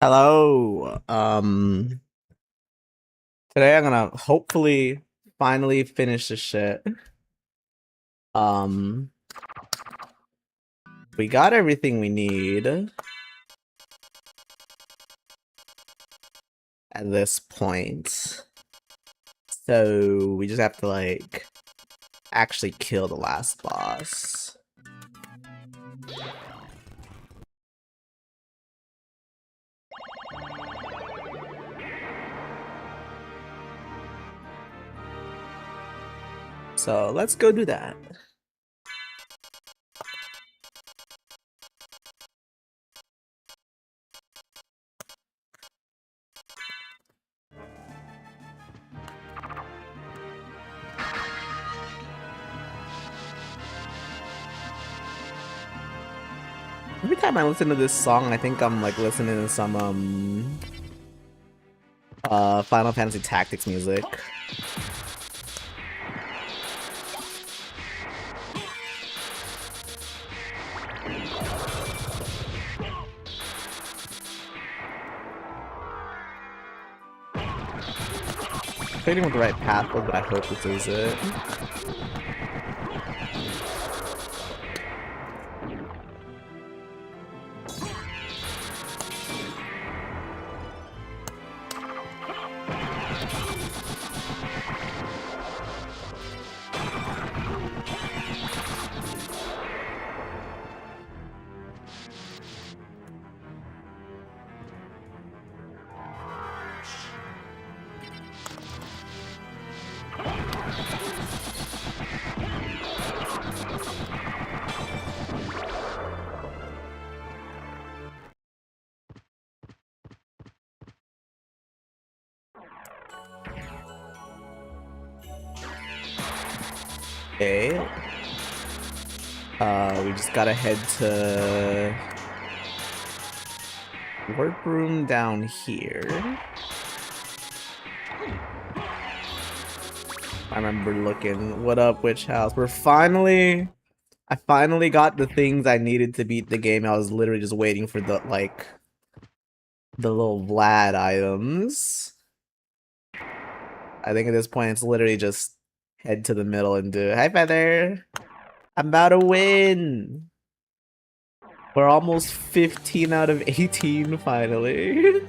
Hello. Today I'm gonna hopefully finally finish this shit. Um, we got everything we need at this point. So we just have to like actually kill the last boss. So let's go do that. Every time I listen to this song, I think I'm like listening to some Final Fantasy Tactics music. I don't know what the right path was, but I hope this is it. Okay. We just gotta head to workroom down here. I remember looking. What up, witch house? I finally got the things I needed to beat the game. I was literally just waiting for the the little Vlad items. I think at this point it's literally just head to the middle and do it. Hi, Feather. I'm about to win. We're almost 15 out of 18 finally.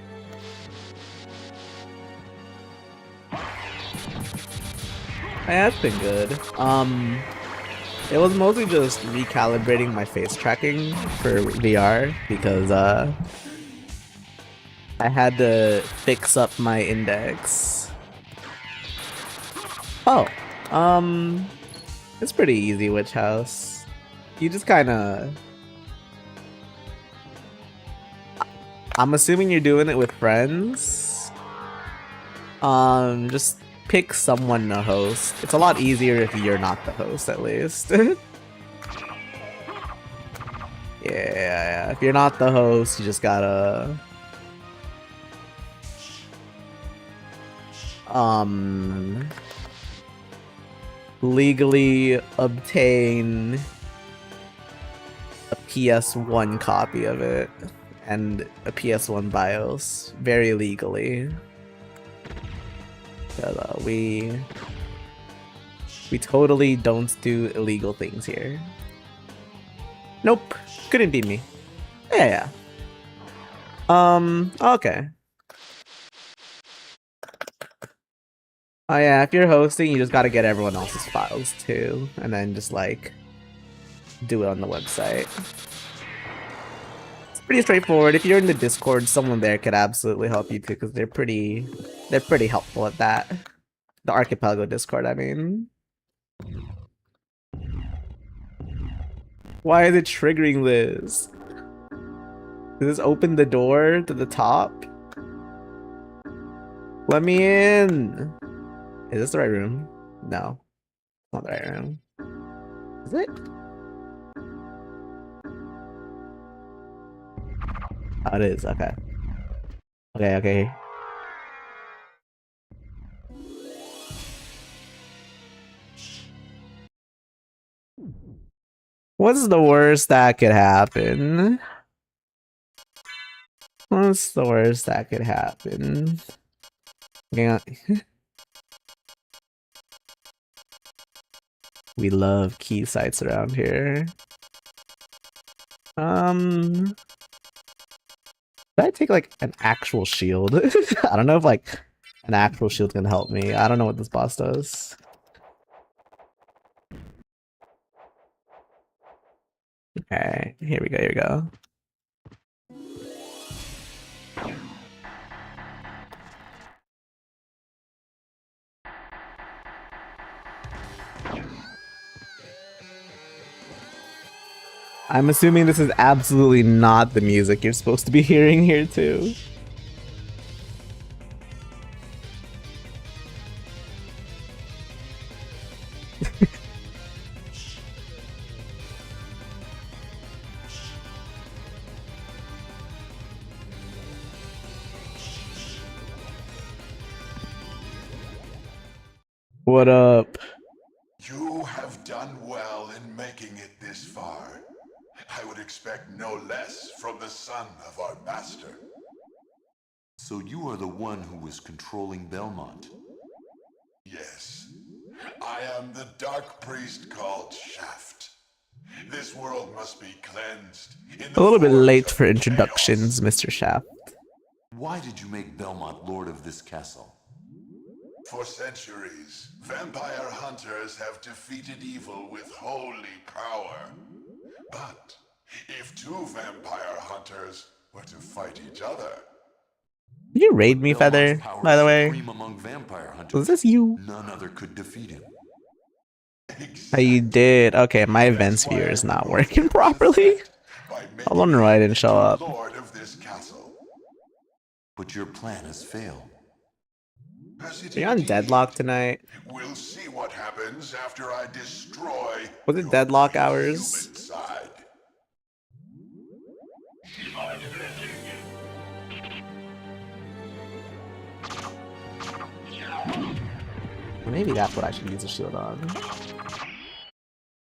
That's been good. It was mostly just recalibrating my face tracking for VR because I had to fix up my index. Oh, it's pretty easy, Witch House. You just kind of. I'm assuming you're doing it with friends. Just pick someone to host. It's a lot easier if you're not the host, at least. Yeah. If you're not the host, you just gotta legally obtain a PS1 copy of it and a PS1 BIOS very legally. We totally don't do illegal things here. Nope, couldn't be me. Yeah. Okay. Oh yeah, if you're hosting, you just gotta get everyone else's files too, and then just like do it on the website. It's pretty straightforward. If you're in the Discord, someone there could absolutely help you too, because they're pretty helpful at that. The Archipelago Discord, I mean. Why is it triggering this? Does this open the door to the top? Let me in! Is this the right room? No. It's not the right room. Is it? Oh, it is. Okay. Okay. What's the worst that could happen? What's the worst that could happen? Yeah. We love key sites around here. Did I take like an actual shield? I don't know if like an actual shield can help me. I don't know what this boss does. Okay, here we go, here we go. I'm assuming this is absolutely not the music you're supposed to be hearing here too. What up? You have done well in making it this far. I would expect no less from the son of our master. So you are the one who was controlling Belmont? Yes. I am the dark priest called Shaft. This world must be cleansed. A little bit late for introductions, Mr. Shaft. Why did you make Belmont lord of this castle? For centuries, vampire hunters have defeated evil with holy power. But if two vampire hunters were to fight each other... Did you raid me, Feather, by the way? Among vampire hunters, Was this you? None other could defeat him. Oh, you did? Okay, my event sphere is not working properly. I wonder why I didn't show up. Lord of this castle. But your plan has failed. Are you on Deadlock tonight? We'll see what happens after I destroy. Was it Deadlock hours? Maybe that's what I should use a shield on.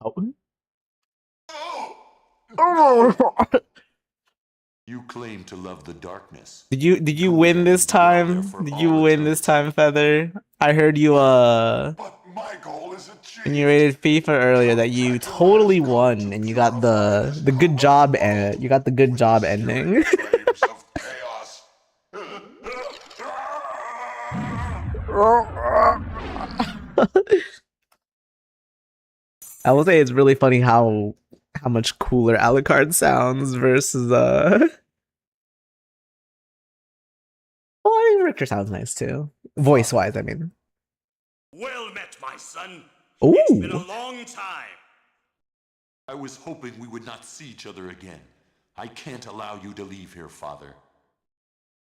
Oh. You claim to love the darkness. Did you win this time? Did you win this time, Feather? I heard you But my goal is achieved. when you rated FIFA earlier that you totally won and you got the good job and you got the good job ending. Flames of chaos. I will say it's really funny how much cooler Alucard sounds versus Well, I mean Richter sounds nice too. Voice wise, I mean. Well met, my son. Ooh. It's been a long time. I was hoping we would not see each other again. I can't allow you to leave here, Father.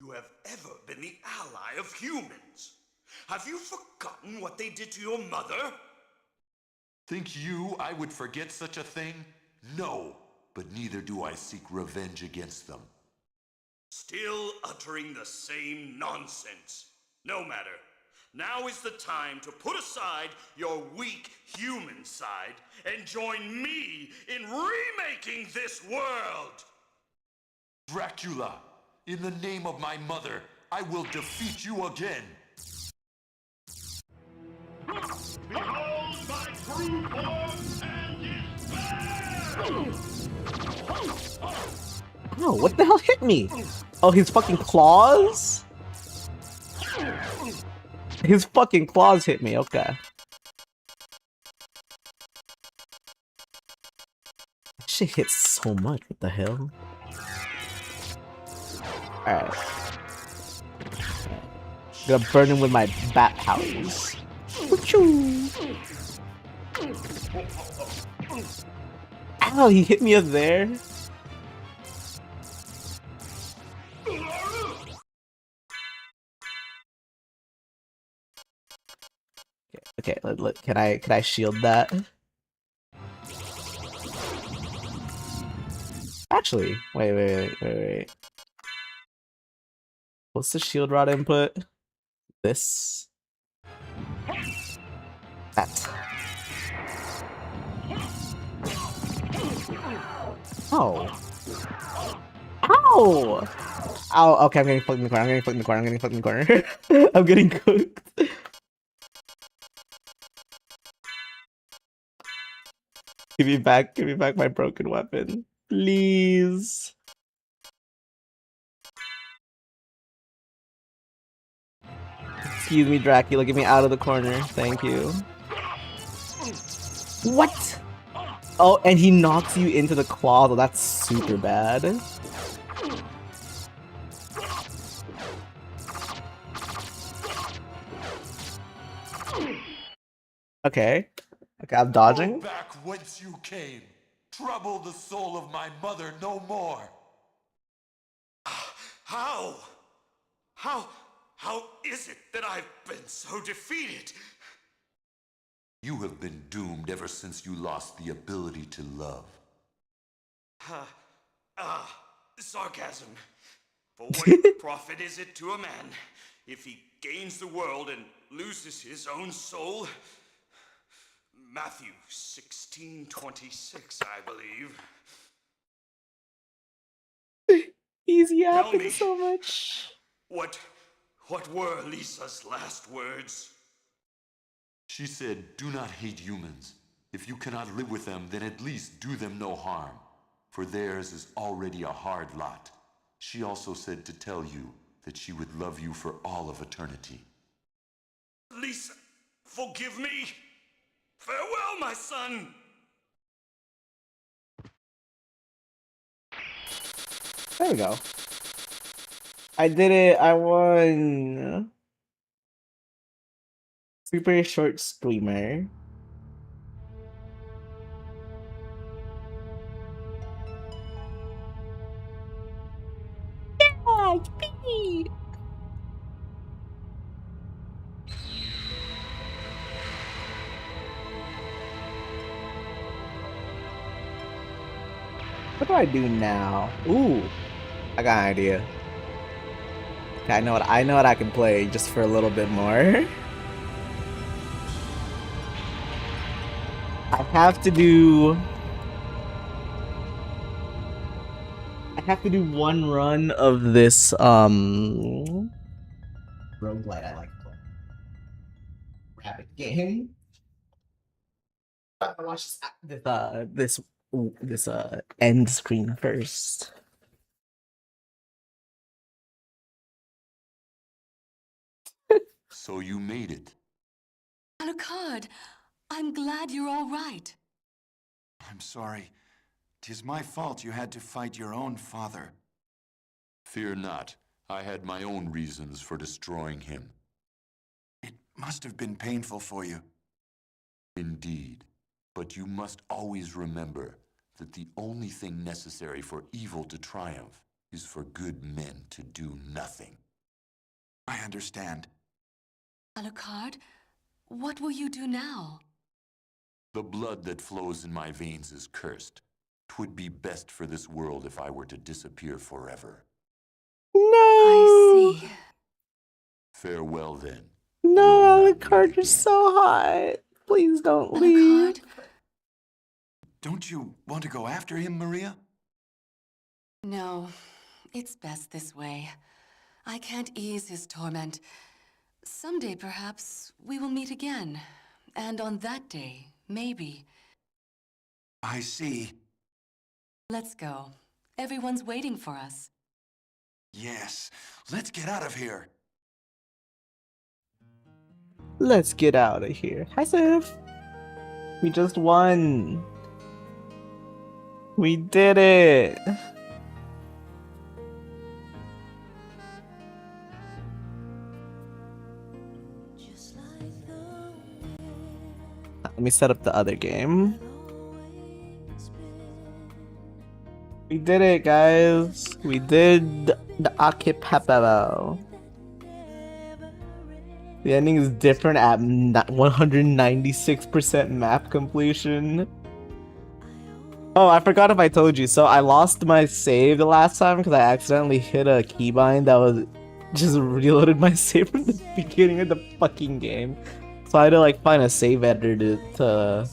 You have ever been the ally of humans. Have you forgotten what they did to your mother? Think you I would forget such a thing? No, but neither do I seek revenge against them. Still uttering the same nonsense. No matter. Now is the time to put aside your weak human side and join me in remaking this world! Dracula, in the name of my mother, I will defeat you again! Behold my true form and despair! Oh, what the hell hit me? Oh, his fucking claws? His fucking claws hit me, okay. That shit hits so much, what the hell? Alright. Gonna burn him with my bat powers. Ow, he hit me up there. Okay, can I shield that? Actually, wait. What's the shield rod input? This. That. Oh. Ow! Ow, okay, I'm getting fucked in the corner, I'm getting fucked in the corner, I'm getting fucked in the corner. I'm getting cooked. Give me back my broken weapon. Please. Excuse me, Dracula, get me out of the corner. Thank you. What? Oh, and he knocks you into the closet. That's super bad. Okay. Okay, I'm Go dodging. back whence you came. Trouble the soul of my mother no more. How? How is it that I've been so defeated? You have been doomed ever since you lost the ability to love. Sarcasm. For what profit is it to a man if he gains the world and loses his own soul? Matthew 16:26, I believe. He's Tell yapping me. so much. What were Lisa's last words? She said, do not hate humans. If you cannot live with them, then at least do them no harm. For theirs is already a hard lot. She also said to tell you that she would love you for all of eternity. Lisa, forgive me. Farewell, my son. There we go. I did it. I won. Super short streamer. Yeah, yippee! What do I do now? Ooh, I got an idea. Okay, I know what I can play just for a little bit more. I have to do one run of this roguelite I like to play. Rabbit game. I'm gonna watch this end screen first. So you made it. Alucard, I'm glad you're all right. I'm sorry. 'Tis my fault you had to fight your own father. Fear not. I had my own reasons for destroying him. It must have been painful for you. Indeed. But you must always remember that the only thing necessary for evil to triumph is for good men to do nothing. I understand. Alucard, what will you do now? The blood that flows in my veins is cursed. 'Twould be best for this world if I were to disappear forever. No. I see. Farewell then. No, We'll not Alucard, meet you're again. so hot. Please don't leave. Alucard? Don't you want to go after him, Maria? No, it's best this way. I can't ease his torment. Someday, perhaps, we will meet again. And on that day, maybe. I see. Let's go. Everyone's waiting for us. Yes. Let's get out of here. Let's get out of here. Hi, Sif. We just won. We did it. Let me set up the other game. We did it, guys. We did the Archipelago. The ending is different at 196% map completion. Oh, I forgot if I told you. So I lost my save the last time because I accidentally hit a keybind that was just reloaded my save from the beginning of the fucking game. So I had to like find a save editor to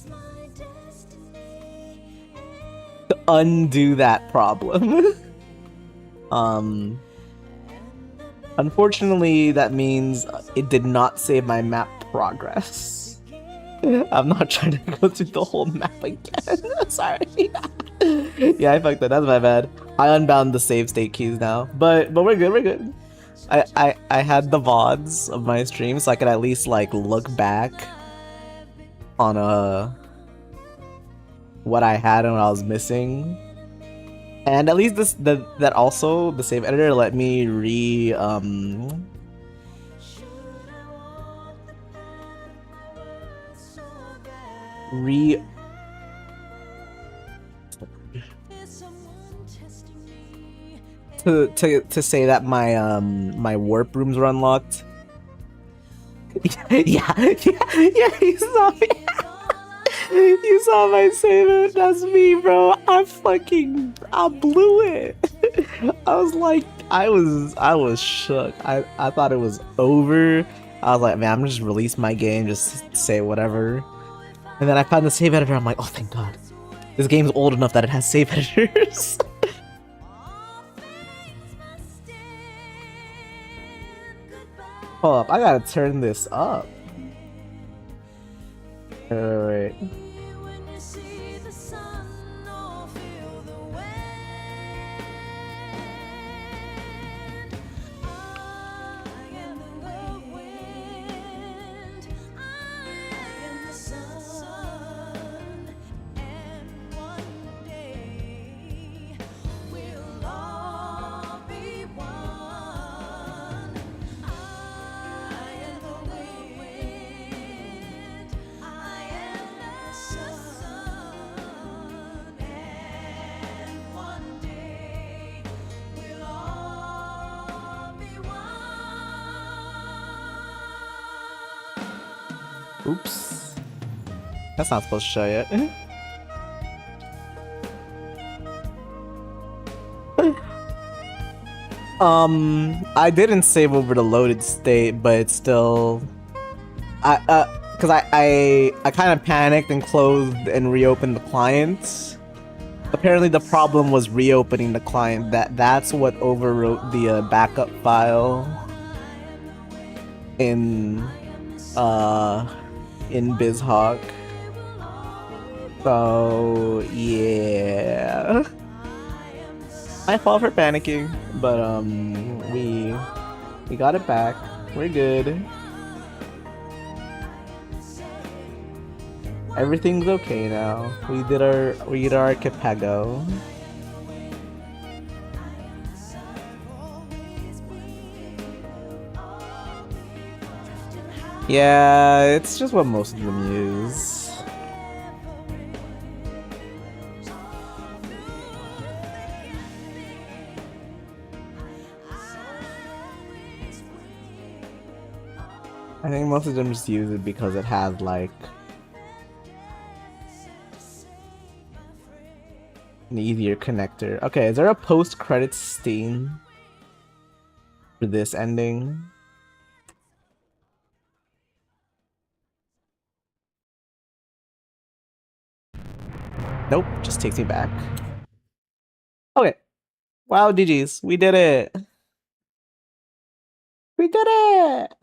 undo that problem. Unfortunately, that means it did not save my map progress. I'm not trying to go through the whole map again. Sorry. Yeah, I fucked that. That's my bad. I unbound the save state keys now, but we're good. We're good. I had the VODs of my stream, so I could at least like look back on what I had and what I was missing. And at least that also the save editor let me to say that my warp rooms were unlocked. yeah, you saw me. You saw my save it. That's me, bro. I blew it. I was like, I was shook. I thought it was over. I was like, man, I'm gonna just release my game, just say whatever. And then I found the save editor. I'm like, oh, thank God. This game's old enough that it has save editors. Hold up, I gotta turn this up. Wait. Oops. That's not supposed to show yet. I didn't save over the loaded state, but it's still... cause I kind of panicked and closed and reopened the client. Apparently the problem was reopening the client. That's what overwrote the backup file in BizHawk. So yeah, my fault for panicking, but we got it back. We're good. Everything's okay now. We did our Archipelago. Yeah, it's just what most of them use. I think most of them just use it because it has like an easier connector. Okay, is there a post-credits scene for this ending? Nope, just takes me back. Okay. Wow, GG's. We did it. We did it!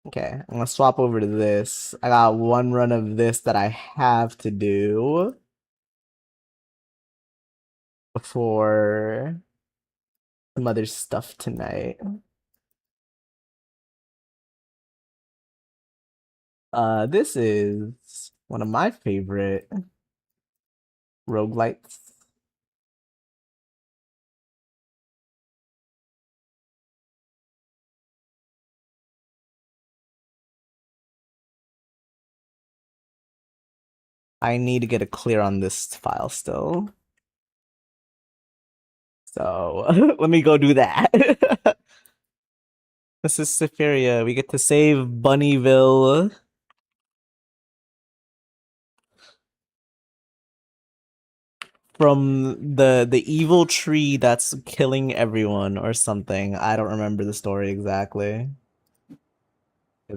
Okay, I'm gonna swap over to this. I got one run of this that I have to do before some other stuff tonight. This is one of my favorite roguelites. I need to get a clear on this file still. So let me go do that. This is Cytheria. We get to save Bunnyville. From the evil tree that's killing everyone or something. I don't remember the story exactly.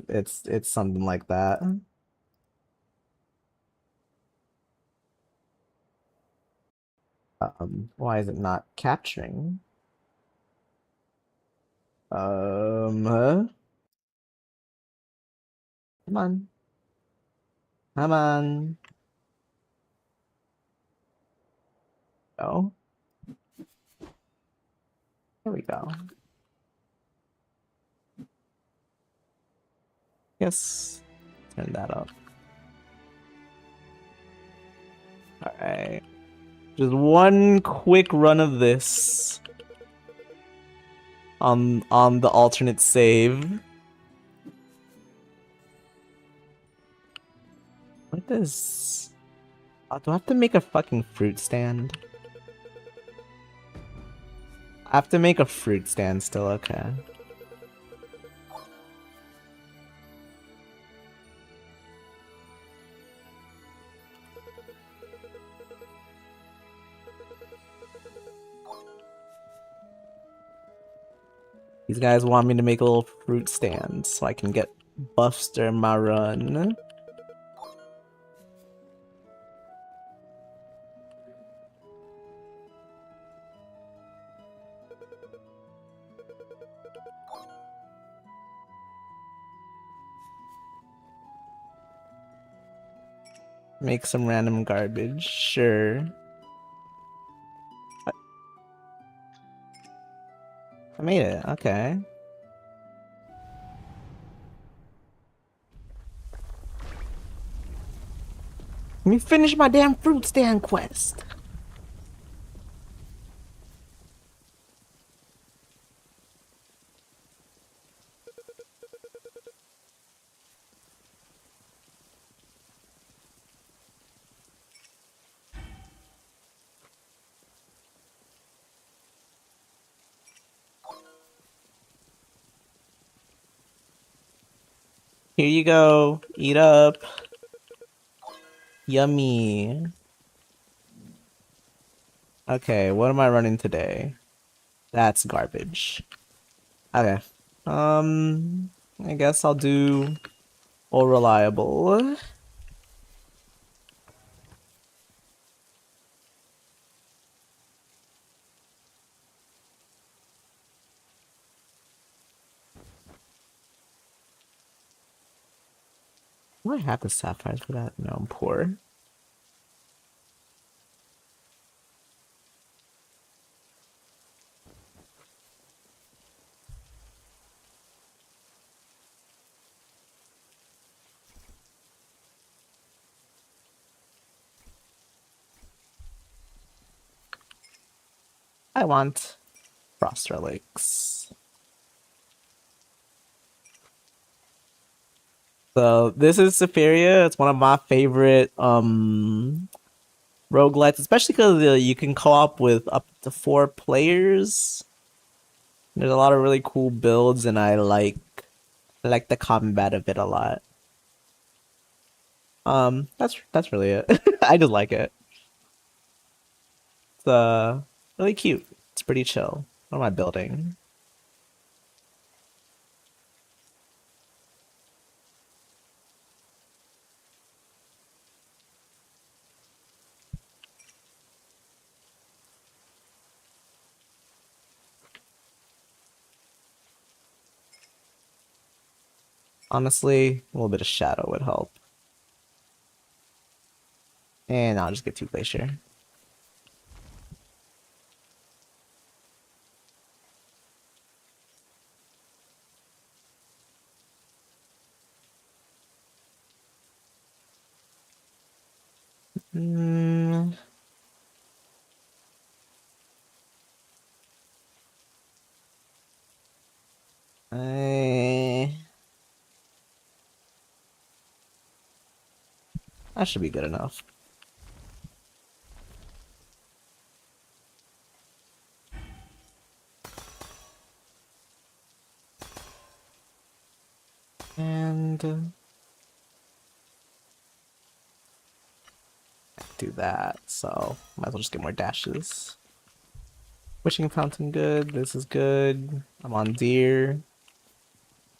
It's something like that. Why is it not capturing? Huh? Come on. Come on. Oh. There we go. Yes. Turn that up. Alright. Just one quick run of this on the alternate save. What does... Oh, do I have to make a fucking fruit stand? I have to make a fruit stand still, okay. These guys want me to make a little fruit stand so I can get buffs during my run. Make some random garbage, sure. I made it, okay. Let me finish my damn fruit stand quest. Here you go. Eat up. Yummy. Okay, what am I running today? That's garbage. Okay. I guess I'll do all reliable. Do I have the sapphires for that? No, I'm poor. I want frost relics. So this is Superior. It's one of my favorite roguelites, especially because you can co-op with up to 4 players. There's a lot of really cool builds, and I like the combat of it a lot. That's really it. I just like it. It's really cute. It's pretty chill. What am I building? Honestly, a little bit of shadow would help. And I'll just get 2 glacier. Hmm. That should be good enough. And do that. So might as well just get more dashes. Wishing fountain good. This is good. I'm on deer.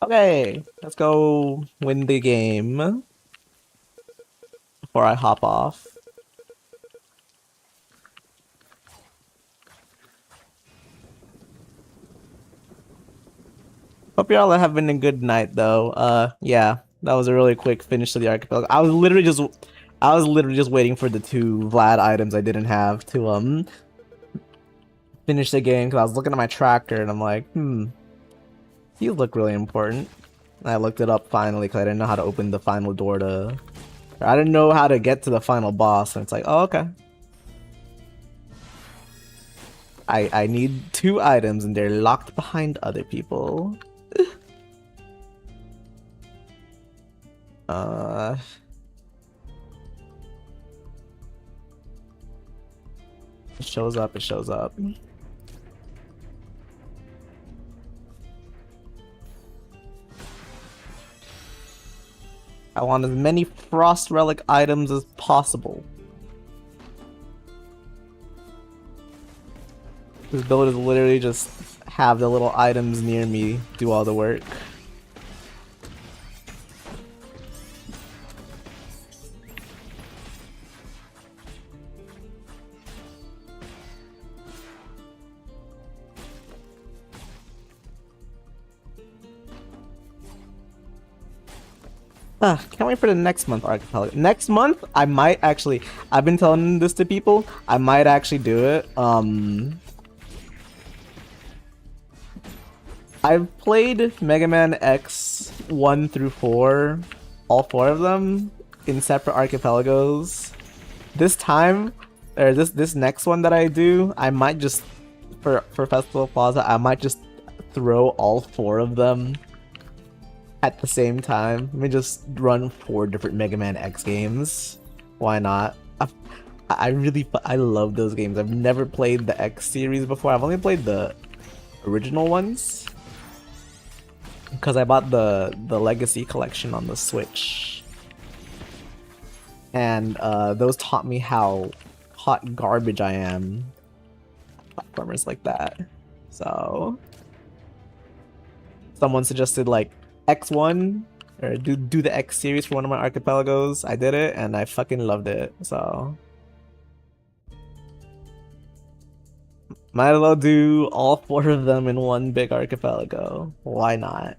Okay, let's go win the game before I hop off. Hope y'all are having a good night though. Yeah, that was a really quick finish to the archipelago. I was literally just waiting for the 2 Vlad items I didn't have to finish the game because I was looking at my tracker and I'm like, these look really important. And I looked it up finally because I didn't know how to open the final door to. I didn't know how to get to the final boss, and it's like, oh, okay. I need 2 items and they're locked behind other people. It shows up, it shows up. I want as many Frost Relic items as possible. This build is literally just have the little items near me do all the work. Can't wait for the next month Archipelago. Next month, I might actually. I've been telling this to people. I might actually do it. I've played Mega Man X 1 through 4, all 4 of them in separate archipelagos. This time, or this next one that I do, I might just for Festival Plaza, I might just throw all 4 of them at the same time. Let me just run 4 different Mega Man X games. Why not? I love those games. I've never played the X series before. I've only played the original ones because I bought the Legacy collection on the Switch, and those taught me how hot garbage I am platformers like that. So someone suggested like X1 or do the X series for one of my archipelagos. I did it and I fucking loved it. So might as well do all 4 of them in one big archipelago. Why not?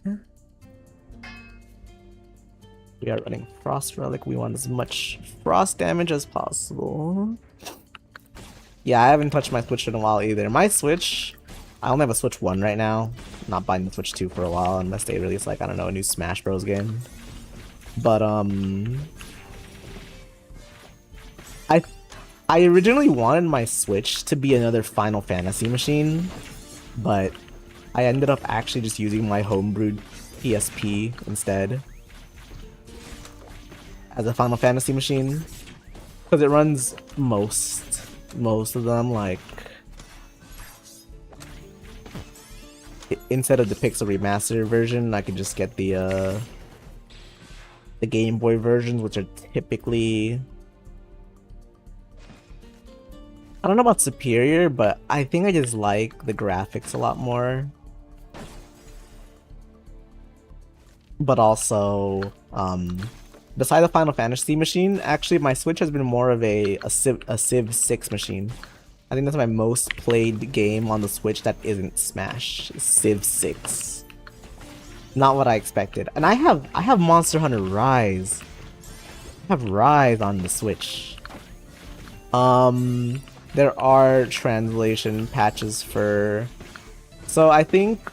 We are running Frost Relic. We want as much frost damage as possible. Yeah, I haven't touched my Switch in a while either. My Switch, I only have a Switch 1 right now. I'm not buying the Switch 2 for a while unless they release, like, I don't know, a new Smash Bros. Game. But, I originally wanted my Switch to be another Final Fantasy machine, but I ended up actually just using my homebrewed PSP instead as a Final Fantasy machine, because it runs most of them. Like, instead of the Pixel Remaster version, I could just get the Game Boy versions, which are typically, I don't know about superior, but I think I just like the graphics a lot more. But also, beside the Final Fantasy machine, actually my Switch has been more of a Civ 6 machine. I think that's my most played game on the Switch that isn't Smash. Civ 6. Not what I expected. And I have Monster Hunter Rise. I have Rise on the Switch. There are translation patches for, so I think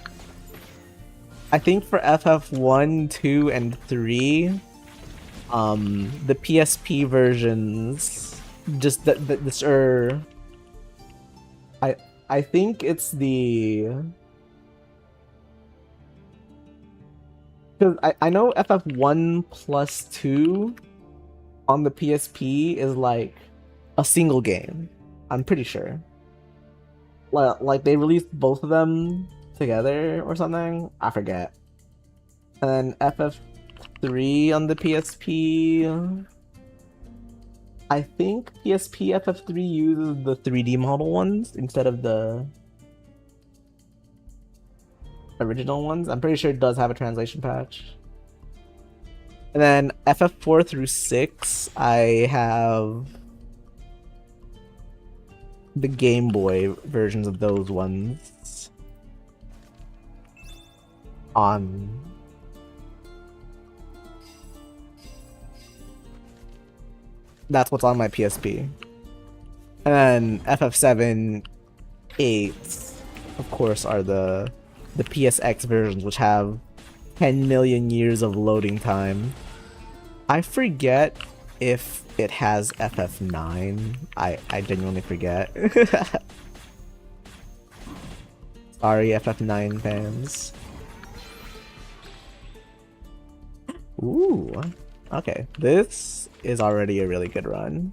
for FF1, 2, and 3, the PSP versions, just this are, I think it's the, because I know FF1 plus 2 on the PSP is like a single game. I'm pretty sure. Like they released both of them together or something. I forget. And then FF3 on the PSP. I think PSP FF3 uses the 3D model ones instead of the original ones. I'm pretty sure it does have a translation patch. And then FF4 through 6, I have the Game Boy versions of those ones. on. That's what's on my PSP. And FF7, 8, of course, are the PSX versions, which have 10 million years of loading time. I forget if it has FF9. I genuinely forget. Sorry, FF9 fans. Ooh. Okay, this is already a really good run.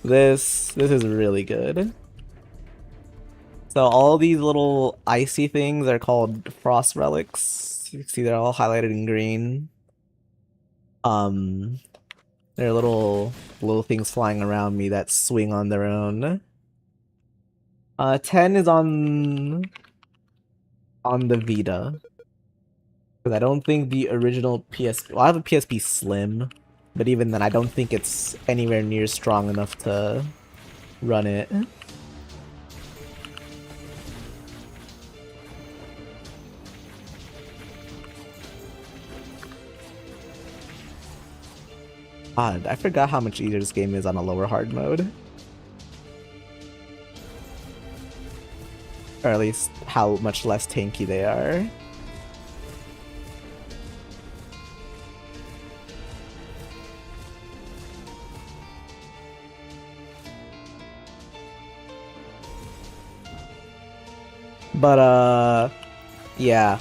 This is really good. So all these little icy things are called frost relics. You can see they're all highlighted in green. There are little things flying around me that swing on their own. 10 is on the Vita. Because I don't think the original PSP... Well, I have a PSP Slim, but even then I don't think it's anywhere near strong enough to run it. God, I forgot how much easier this game is on a lower hard mode. Or at least how much less tanky they are. But yeah.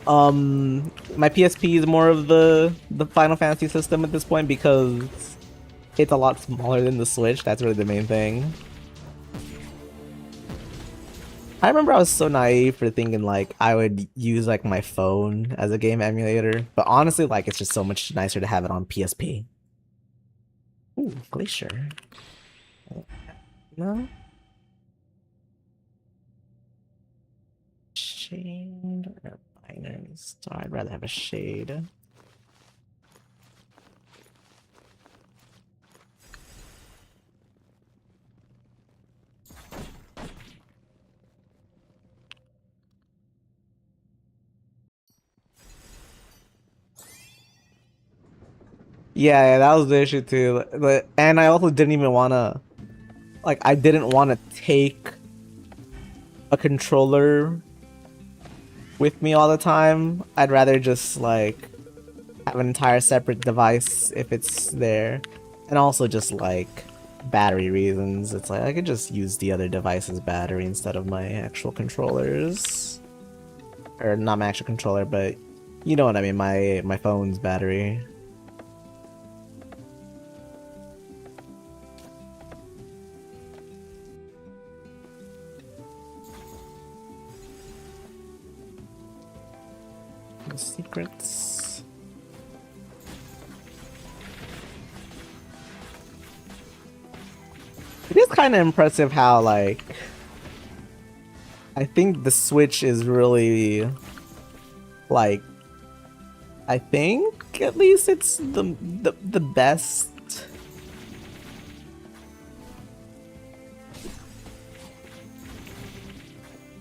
My PSP is more of the Final Fantasy system at this point because it's a lot smaller than the Switch. That's really the main thing. I remember I was so naive for thinking like I would use like my phone as a game emulator, but honestly, like it's just so much nicer to have it on PSP. Ooh, Glacier. No. Shade or binary star? I'd rather have a shade. Yeah, that was the issue too. And I also didn't even wanna, like, I didn't want to take a controller with me all the time. I'd rather just like have an entire separate device if it's there. And also just like battery reasons. It's like I could just use the other device's battery instead of my actual controllers. Or not my actual controller, but you know what I mean, my phone's battery. Secrets. It is kind of impressive how, like, I think the Switch is really, like, I think at least it's the best.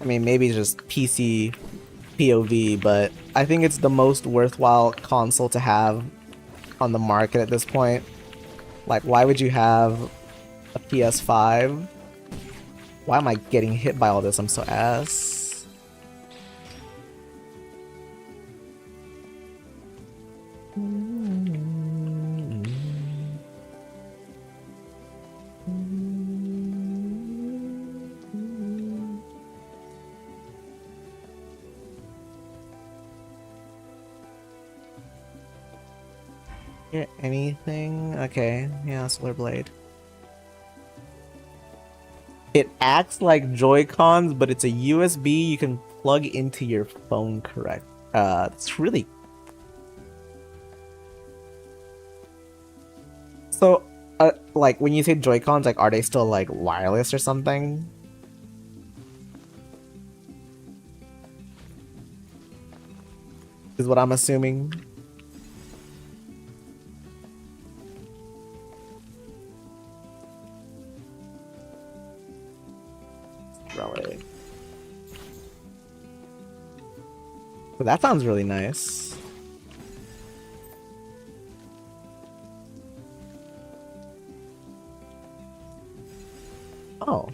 I mean, maybe it's just PC POV, but I think it's the most worthwhile console to have on the market at this point. Like, why would you have a PS5? Why am I getting hit by all this? I'm so ass. Hear anything? Okay, yeah, Solar Blade. It acts like Joy-Cons, but it's a USB you can plug into your phone, correct? It's really... So, like, when you say Joy-Cons, like, are they still, like, wireless or something? Is what I'm assuming. Relic. But that sounds really nice. Oh.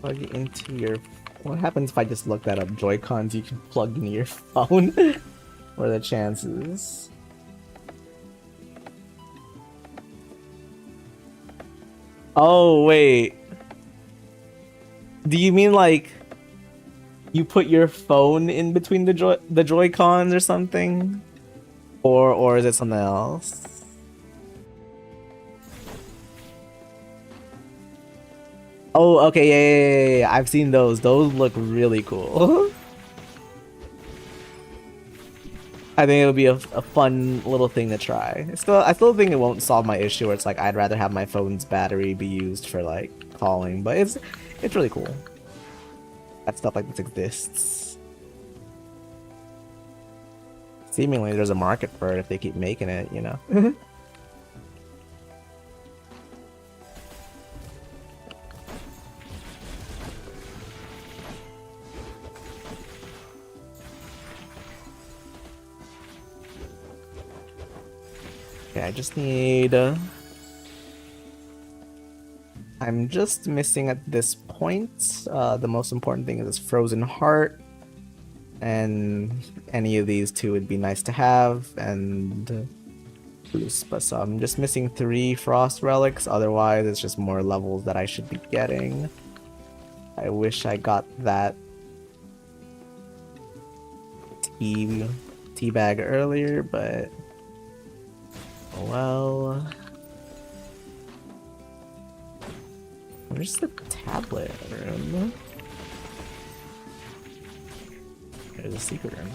Plug into your... What happens if I just look that up? Joy-Cons you can plug into your phone? What are the chances? Oh, wait. Do you mean like you put your phone in between the Joy-Cons or something? Or is it something else? Oh, okay, yeah. I've seen those. Those look really cool. I think it would be a fun little thing to try. I still think it won't solve my issue where it's like I'd rather have my phone's battery be used for like calling, but it's really cool that stuff like this exists. Seemingly there's a market for it if they keep making it, you know. Okay, I just need... I'm just missing at this point. The most important thing is this Frozen Heart. And any of these two would be nice to have. And... But so I'm just missing 3 Frost Relics. Otherwise, it's just more levels that I should be getting. I wish I got that tea bag earlier, but... Oh well... Where's the tablet room? There's a secret room.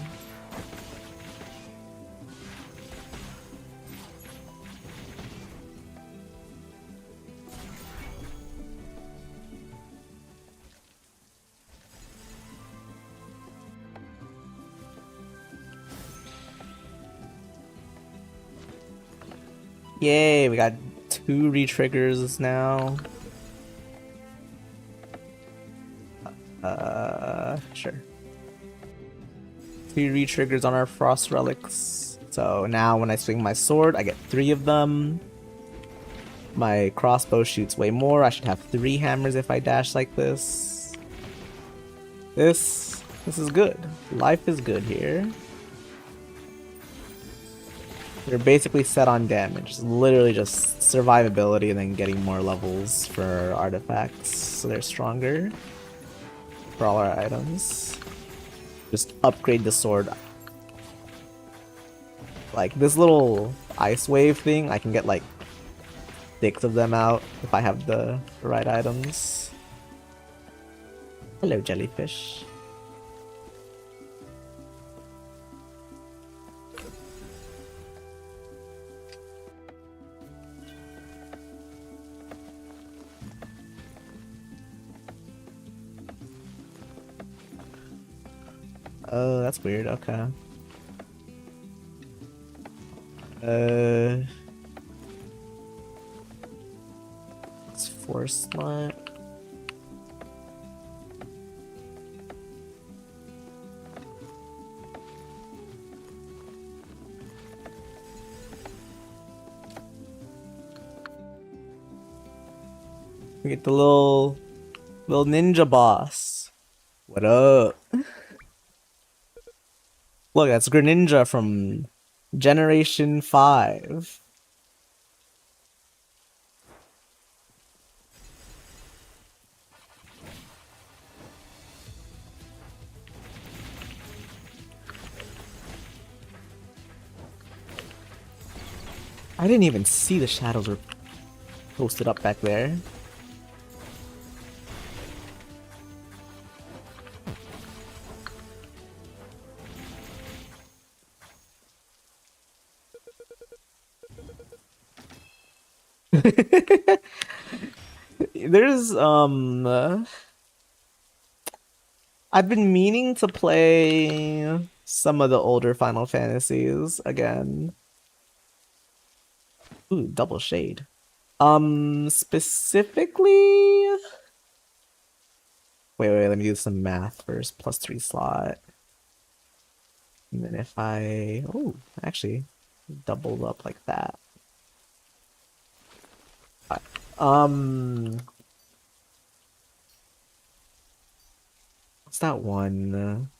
Yay, we got 2 re-triggers now. Sure. 2 re-triggers on our Frost Relics. So now when I swing my sword, I get 3 of them. My crossbow shoots way more. I should have 3 hammers if I dash like this. This is good. Life is good here. They're basically set on damage. It's literally just survivability and then getting more levels for artifacts so they're stronger. For all our items. Just upgrade the sword. Like this little ice wave thing, I can get like 6 of them out if I have the right items. Hello, jellyfish. Oh, that's weird. Okay. It's force slot. We get the little ninja boss. What up? Look, that's Greninja from Generation 5. I didn't even see the shadows were posted up back there. There's I've been meaning to play some of the older Final Fantasies again. Ooh, double shade. Specifically... Wait, let me do some math first. +3 slot. And then if I... Oh, actually, doubled up like that. What's that one?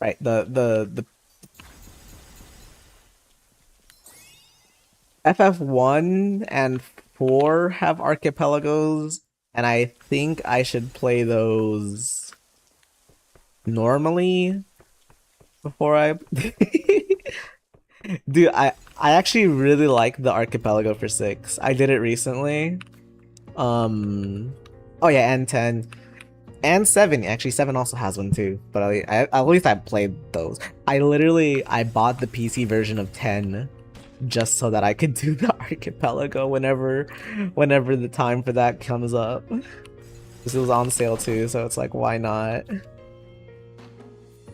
Right, the FF1 and 4 have archipelagos, and I think I should play those normally before I... Dude, I actually really like the archipelago for 6. I did it recently. Oh yeah, and 10. And 7, actually 7 also has one too, but at least I played those. I bought the PC version of 10 just so that I could do the archipelago whenever the time for that comes up. Because it was on sale too, so it's like, why not?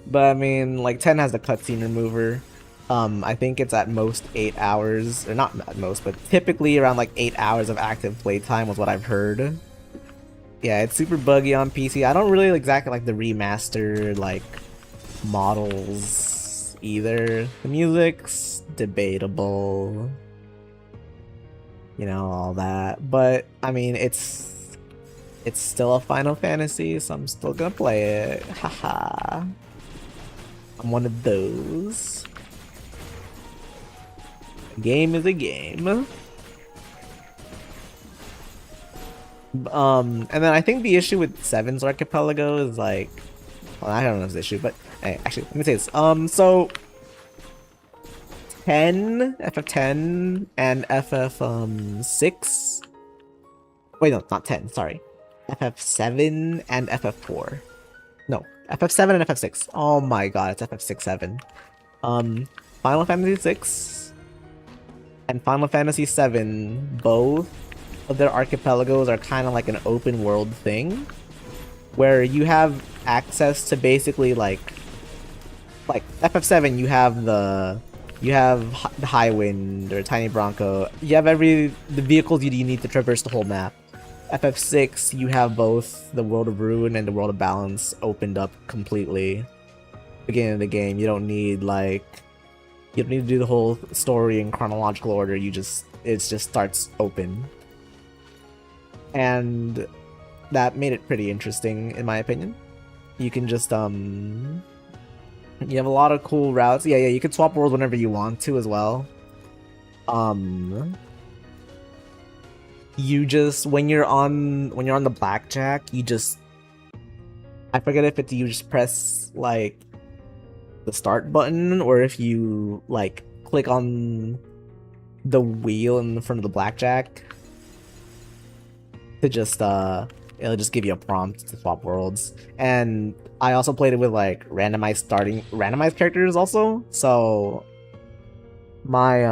But I mean, like 10 has the cutscene remover. I think it's at most 8 hours, or not at most, but typically around like 8 hours of active playtime was what I've heard. Yeah, it's super buggy on PC. I don't really exactly like the remastered like models either. The music's debatable, you know, all that. But I mean, it's still a Final Fantasy, so I'm still gonna play it. Haha. I'm one of those. A game is a game. And then I think the issue with 7's archipelago is like, well, I don't know if it's the issue, but hey, actually, let me say this. So 10, FF10 and FF6. Wait, no, not 10, sorry. FF7 and FF4. No, FF7 and FF6. Oh my god, it's FF6, 7. Final Fantasy 6 and Final Fantasy 7, both of their archipelagos are kind of like an open world thing where you have access to basically like FF7 you have the Highwind or Tiny Bronco. You have the vehicles you need to traverse the whole map. FF6 you have both the World of Ruin and the World of Balance opened up completely. Beginning of the game, you don't need to do the whole story in chronological order. It just starts open. And that made it pretty interesting, in my opinion. You can just, you have a lot of cool routes. Yeah, you can swap worlds whenever you want to as well. You just, when you're on the blackjack, I forget if you just press, like, the start button, or if you, like, click on the wheel in front of the blackjack. To just it'll just give you a prompt to swap worlds. And I also played it with like randomized characters also. So my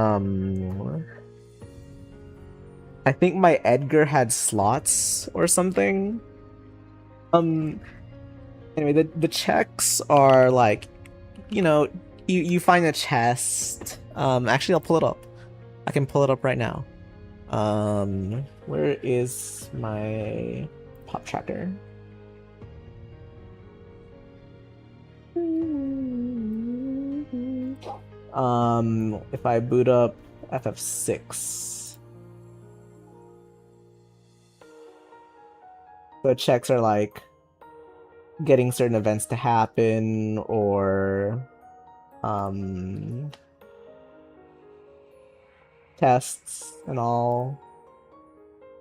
I think my Edgar had slots or something. Anyway, the checks are like, you know, you find a chest. Actually I'll pull it up. I can pull it up right now. Where is my pop tracker? If I boot up FF6, the checks are like getting certain events to happen, or tests and all.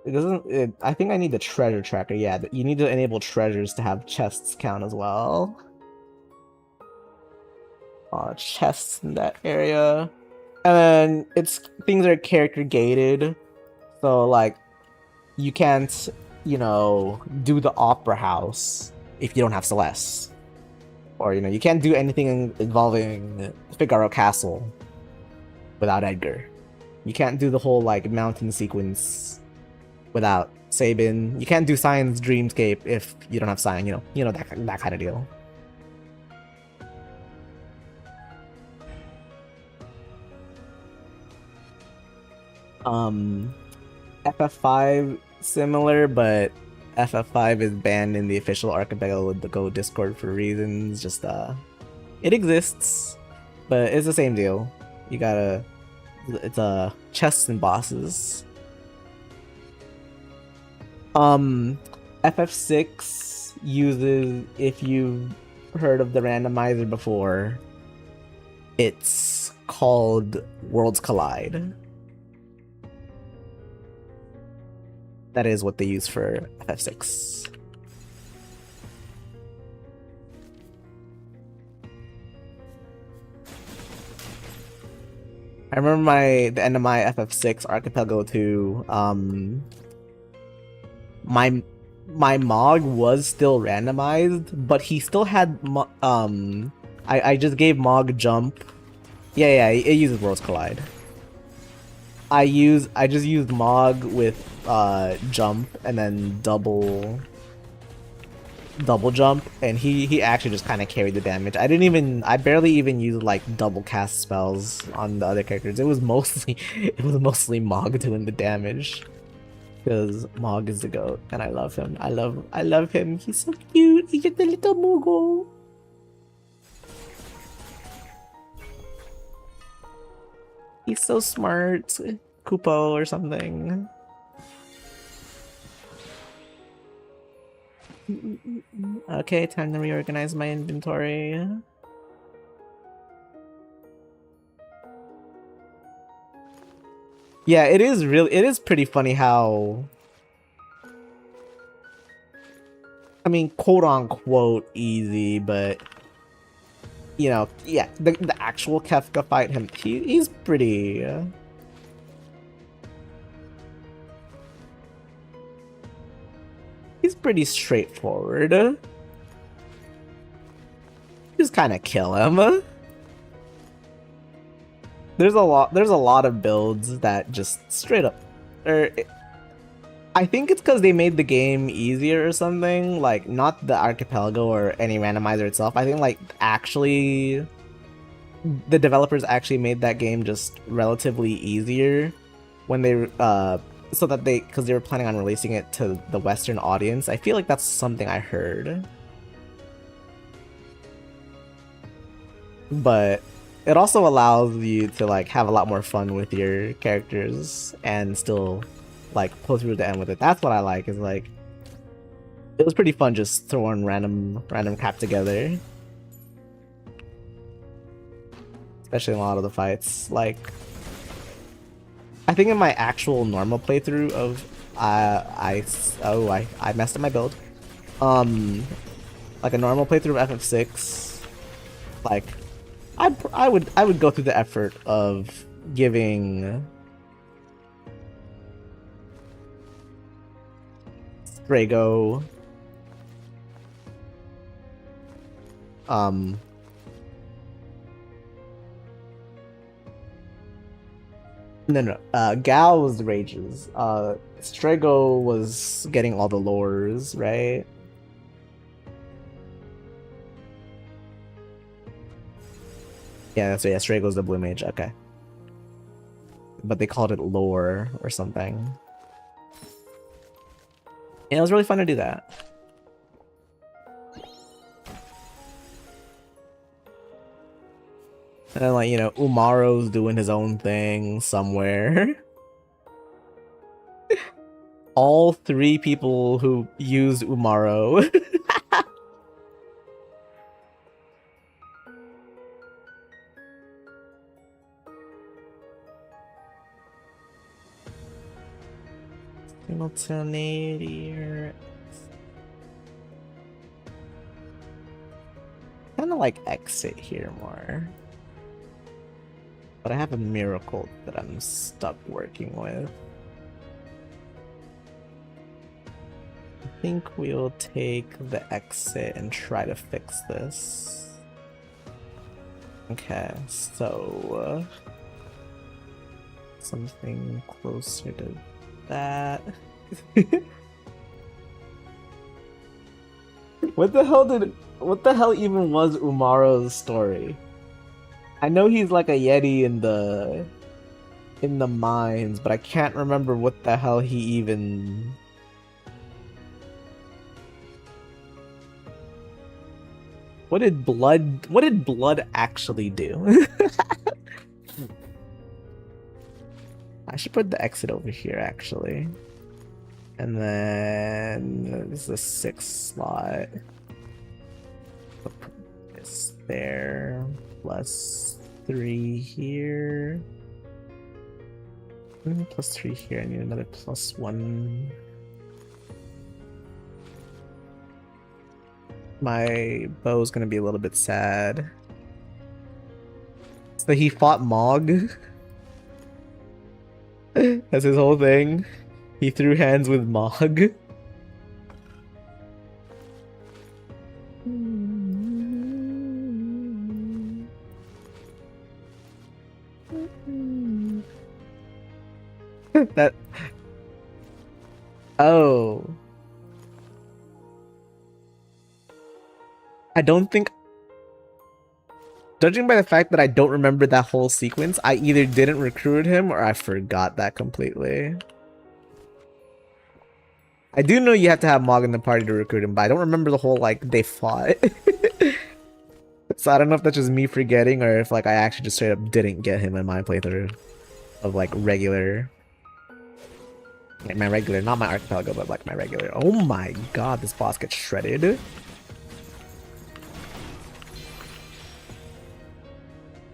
I think I need the treasure tracker. Yeah, you need to enable treasures to have chests count as well. Chests in that area. And then things are character gated. So like you can't, you know, do the opera house if you don't have Celeste. Or, you know, you can't do anything involving Figaro Castle without Edgar. You can't do the whole like mountain sequence without Sabin. You can't do Cyan's Dreamscape if you don't have Cyan. You know that kind of deal. FF5 similar, but FF5 is banned in the official Archipelago Discord for reasons. Just it exists, but it's the same deal. You gotta, it's chests and bosses. FF6 uses, if you've heard of the randomizer before, it's called Worlds Collide. That is what they use for FF6. I remember the end of my FF6 Archipelago 2, my Mog was still randomized, but he still had I just gave Mog jump. Yeah, it uses Worlds Collide. I just used Mog with jump and then double jump, and he actually just kind of carried the damage. I barely even used like double cast spells on the other characters. It was mostly Mog doing the damage, because Mog is the GOAT and I love him. I love him. He's so cute. He's just a little Moogle. He's so smart. Kupo or something. Okay, time to reorganize my inventory. Yeah, it is pretty funny how, I mean, quote unquote easy, but you know, yeah, the actual Kefka fight, he's pretty he's pretty straightforward. Just kind of kill him. There's a lot of builds that just straight up, I think it's because they made the game easier or something, like not the Archipelago or any randomizer itself. I think like actually the developers actually made that game just relatively easier when they so that because they were planning on releasing it to the Western audience. I feel like that's something I heard. But it also allows you to like have a lot more fun with your characters and still like pull through the end with it. That's what I like, is like it was pretty fun just throwing random crap together. Especially in a lot of the fights. Like I think in my actual normal playthrough of I messed up my build. Like a normal playthrough of FF6, like I would go through the effort of giving Strago no, Gal was the Rages. Strago was getting all the lores, right? Yeah, so yeah, Strago's the blue mage, okay. But they called it lore or something. Yeah, it was really fun to do that. And then, like, you know, Umaro's doing his own thing somewhere. All 3 people who used Umaro. Simultaneity. Kind of like exit here more. But I have a miracle that I'm stuck working with. I think we'll take the exit and try to fix this. Okay, so something closer to that. What the hell even was Umaro's story? I know he's like a Yeti in the mines, but I can't remember what the hell he even... What did blood actually do? I should put the exit over here actually. And then this is a 6 slot. Put this there. +3 here. +3 here. I need another +1. My bow's gonna be a little bit sad. So he fought Mog. That's his whole thing. He threw hands with Mog. That... Oh. I don't think... Judging by the fact that I don't remember that whole sequence, I either didn't recruit him or I forgot that completely. I do know you have to have Mog in the party to recruit him, but I don't remember the whole, like, they fought. So I don't know if that's just me forgetting or if, like, I actually just straight up didn't get him in my playthrough of, like, regular... Like, my regular, not my Archipelago, but, like, my regular. Oh my god, this boss gets shredded.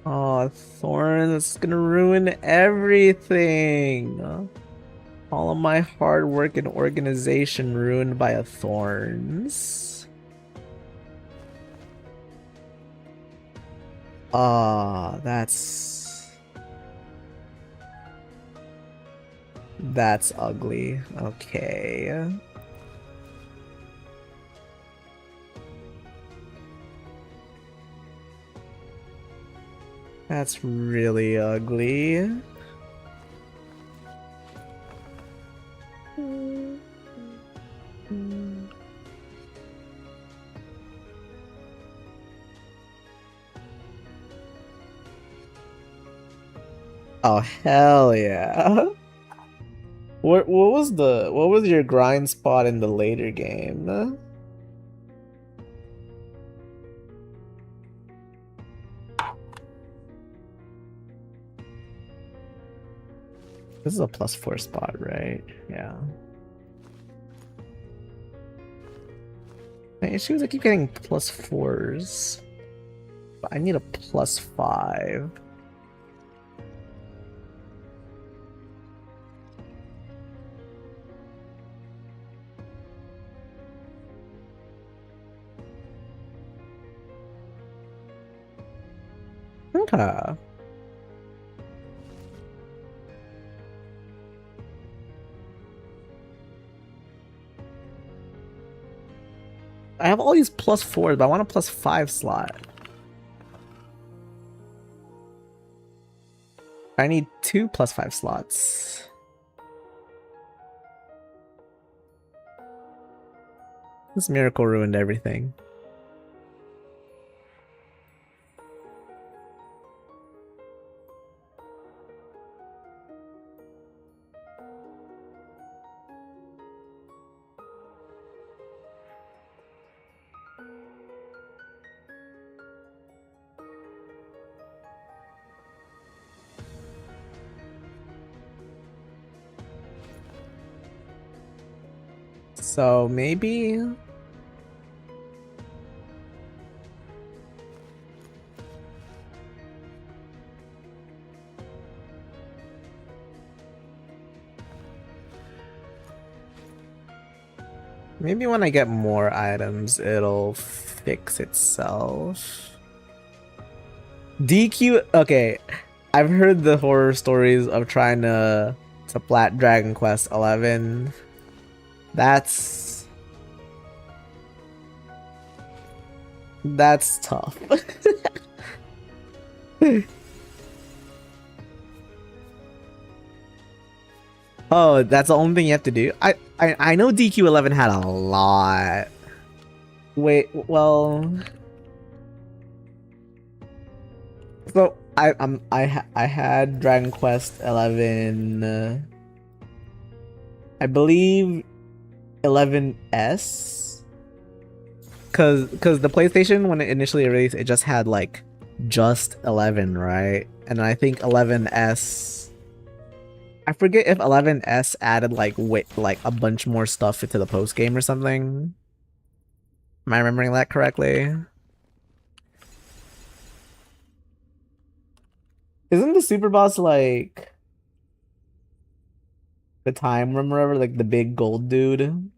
Oh, Thorn, this is gonna ruin everything. All of my hard work and organization ruined by a Thorns. Ah, that's ugly. Okay. That's really ugly. Oh hell yeah. What was your grind spot in the later game? This is a +4 spot, right? Yeah. My issue is I keep getting +4s. But I need a +5. Okay. I have all these +4s, but I want a +5 slot. I need 2 +5 slots. This miracle ruined everything. So maybe when I get more items, it'll fix itself. DQ, okay. I've heard the horror stories of trying to plat Dragon Quest 11. That's tough. Oh, that's the only thing you have to do. I know DQ11 had a lot. Wait, well, so I had Dragon Quest 11, I believe 11S, cause the PlayStation when it initially released it just had like just 11, right? And I think 11S, I forget if 11S added like like a bunch more stuff into the post game or something. Am I remembering that correctly? Isn't the super boss like the time room or whatever, like the big gold dude?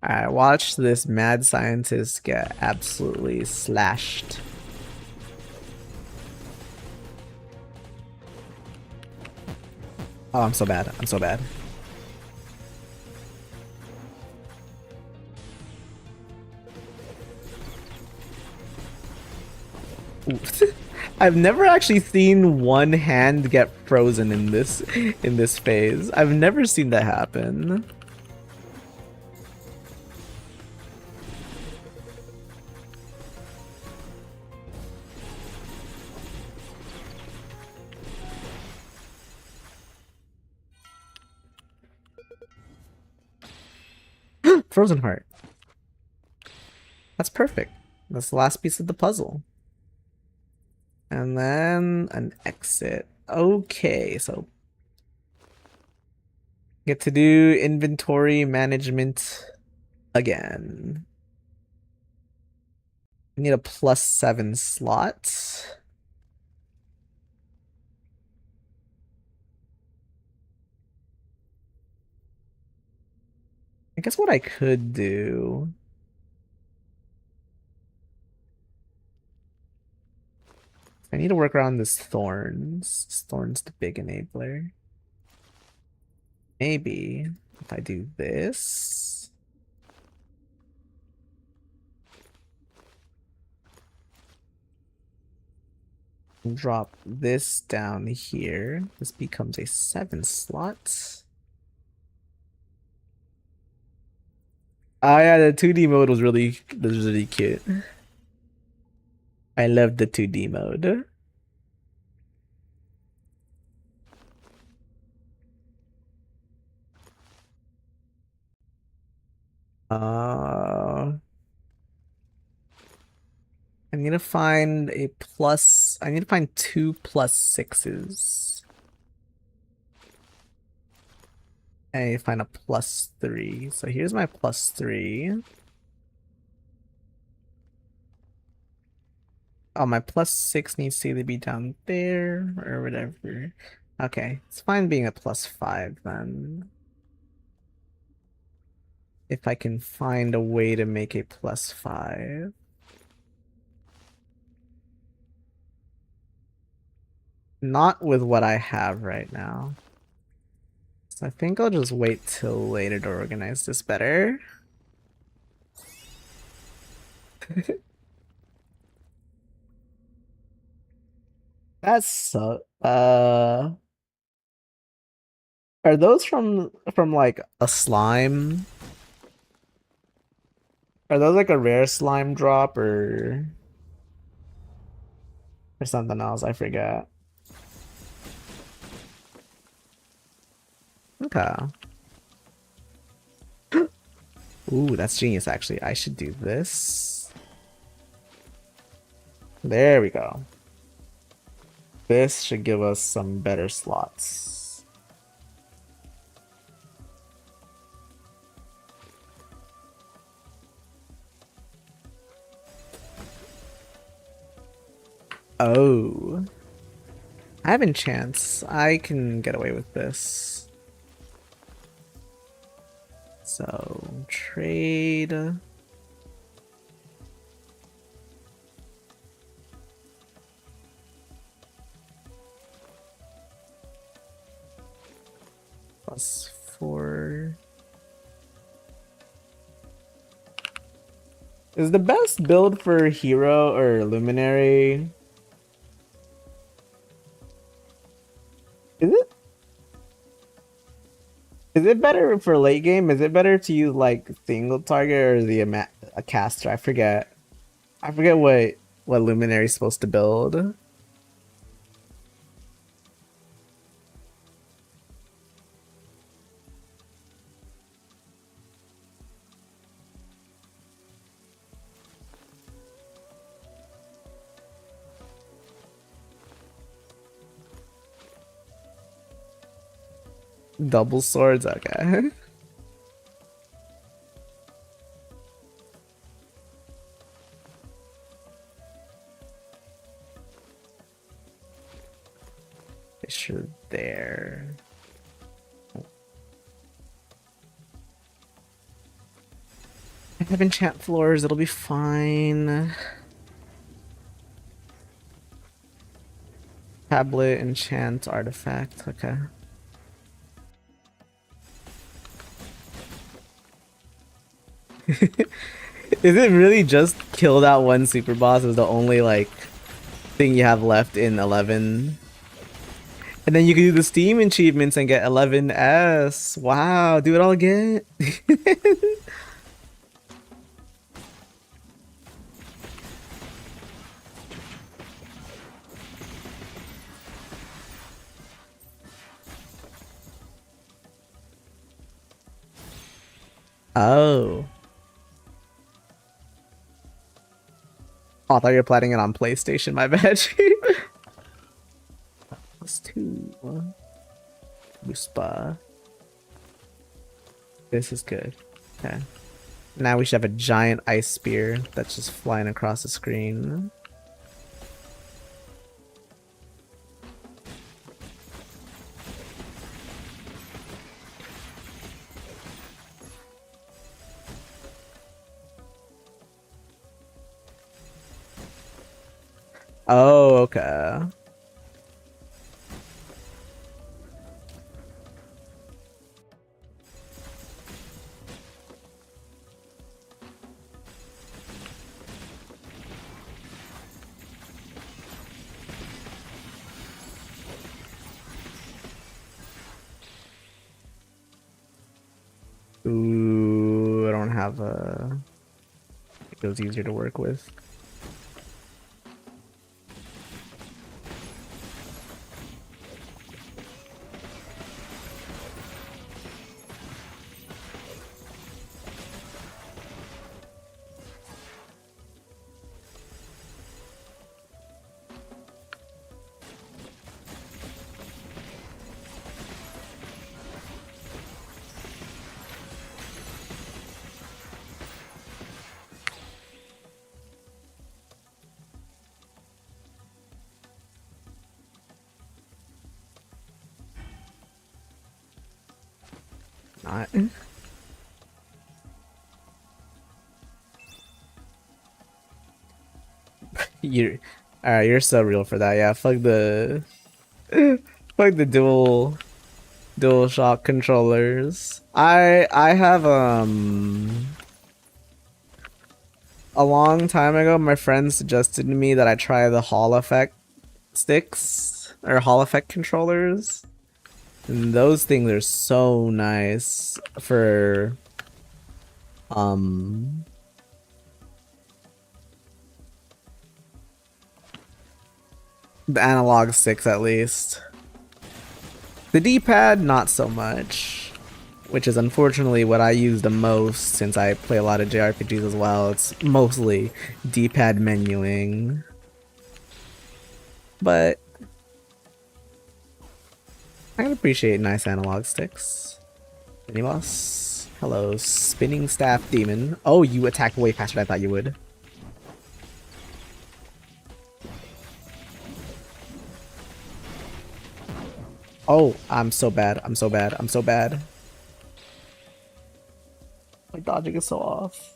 I watched this mad scientist get absolutely slashed. Oh, I'm so bad. I'm so bad. Ooh. I've never actually seen one hand get frozen in this phase. I've never seen that happen. Frozen heart. That's perfect. That's the last piece of the puzzle. And then an exit. Okay, so get to do inventory management again. I need a +7 slot. I guess what I could do, I need to work around this thorns. This thorn's the big enabler. Maybe if I do this. And drop this down here. This becomes a 7 slot. Oh yeah, the 2D mode was really cute. I love the 2D mode. I need to find a plus. I need to find 2 +6s. I need to find a +3. So here's my +3. Oh, my +6 needs to either be down there or whatever. Okay, it's fine being a +5 then. If I can find a way to make a +5. Not with what I have right now. So I think I'll just wait till later to organize this better. That's so are those from like a slime? Are those like a rare slime drop or something else? I forget. Okay. Ooh, that's genius actually. I should do this. There we go. This should give us some better slots. Oh. I have enchants. I can get away with this. So, trade. +4. Is the best build for hero or luminary Is it better for late game? Is it better to use like single target or a caster? I forget. I forget what luminary is supposed to build. Double swords, okay. Fisher there. I have enchant floors, it'll be fine. Tablet, enchant, artifact, okay. Is it really just kill that one super boss is the only like thing you have left in 11? And then you can do the Steam achievements and get 11S. Wow, do it all again. Oh. Oh, I thought you were planning it on PlayStation, my bad. +2. Muspa. This is good. Okay. Now we should have a giant ice spear that's just flying across the screen. Oh, okay. Ooh, I don't have a... It goes easier to work with. Not. You're alright, you're so real for that. Yeah, fuck the fuck the dual shock controllers. I have a long time ago my friend suggested to me that I try the Hall effect sticks or Hall effect controllers. And those things are so nice for the analog sticks at least. The D-pad, not so much, which is unfortunately what I use the most since I play a lot of JRPGs as well. It's mostly D-pad menuing. But I can appreciate nice analog sticks. Mini boss. Hello, spinning staff demon. Oh, you attacked way faster than I thought you would. Oh, I'm so bad. I'm so bad. I'm so bad. My dodging is so off.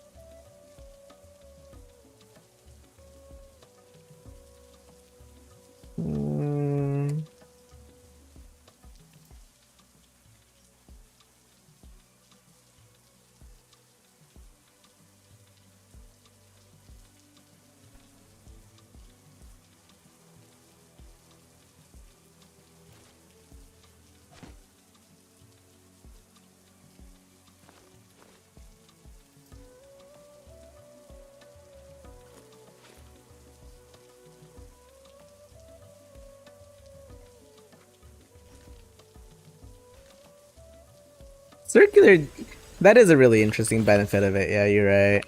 Circular, that is a really interesting benefit of it. Yeah, you're right.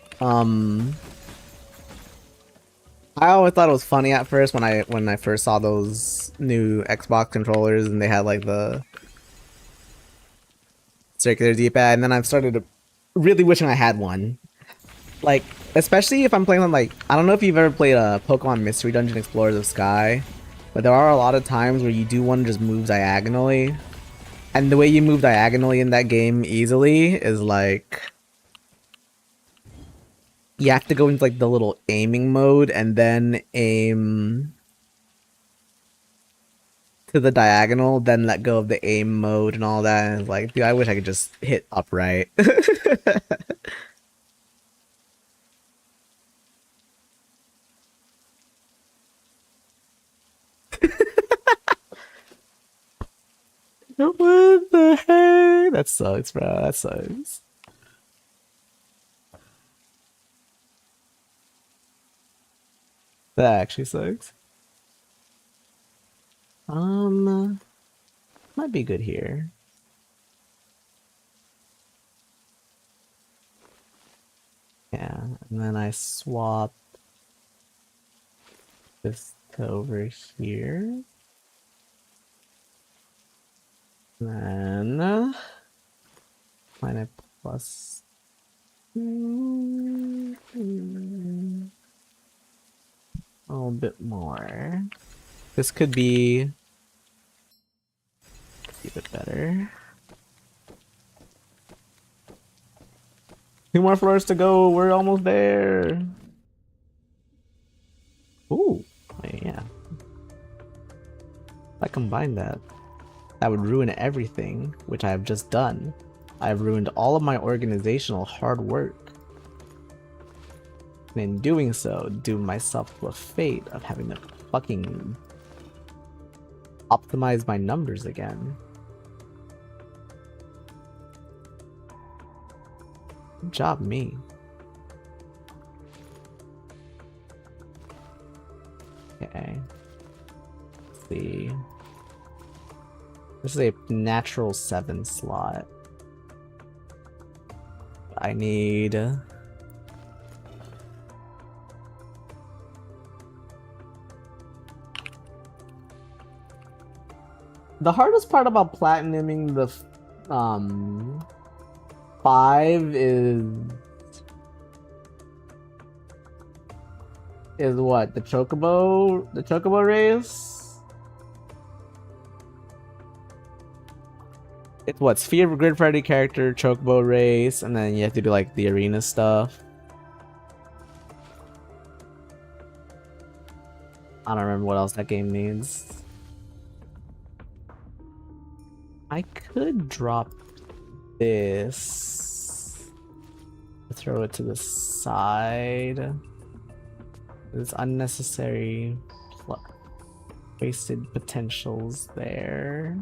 I always thought it was funny at first when I first saw those new Xbox controllers and they had like the circular D-pad, and then I've started really wishing I had one. Like, especially if I'm playing on like, I don't know if you've ever played a Pokemon Mystery Dungeon Explorers of Sky, but there are a lot of times where you do want to just move diagonally. And the way you move diagonally in that game easily is like you have to go into like the little aiming mode and then aim to the diagonal, then let go of the aim mode and all that. And it's like, dude, I wish I could just hit upright. What the heck? That sucks, bro. That sucks. That actually sucks. Might be good here. Yeah, and then I swap this to over here. Then find a plus. A little bit more. This could be a bit better. 2 more floors to go. We're almost there. Ooh, wait, yeah. If I combine that, that would ruin everything, which I have just done. I have ruined all of my organizational hard work. And in doing so, doomed myself to a fate of having to fucking optimize my numbers again. Good job, me. Okay. Let's see. This is a natural 7 slot. I need... The hardest part about platinuming the 5 is what? The chocobo race? It's what? Sphere Grid Freddy character, chocobo race, and then you have to do like the arena stuff. I don't remember what else that game needs. I could drop this, throw it to the side. There's unnecessary wasted potentials there.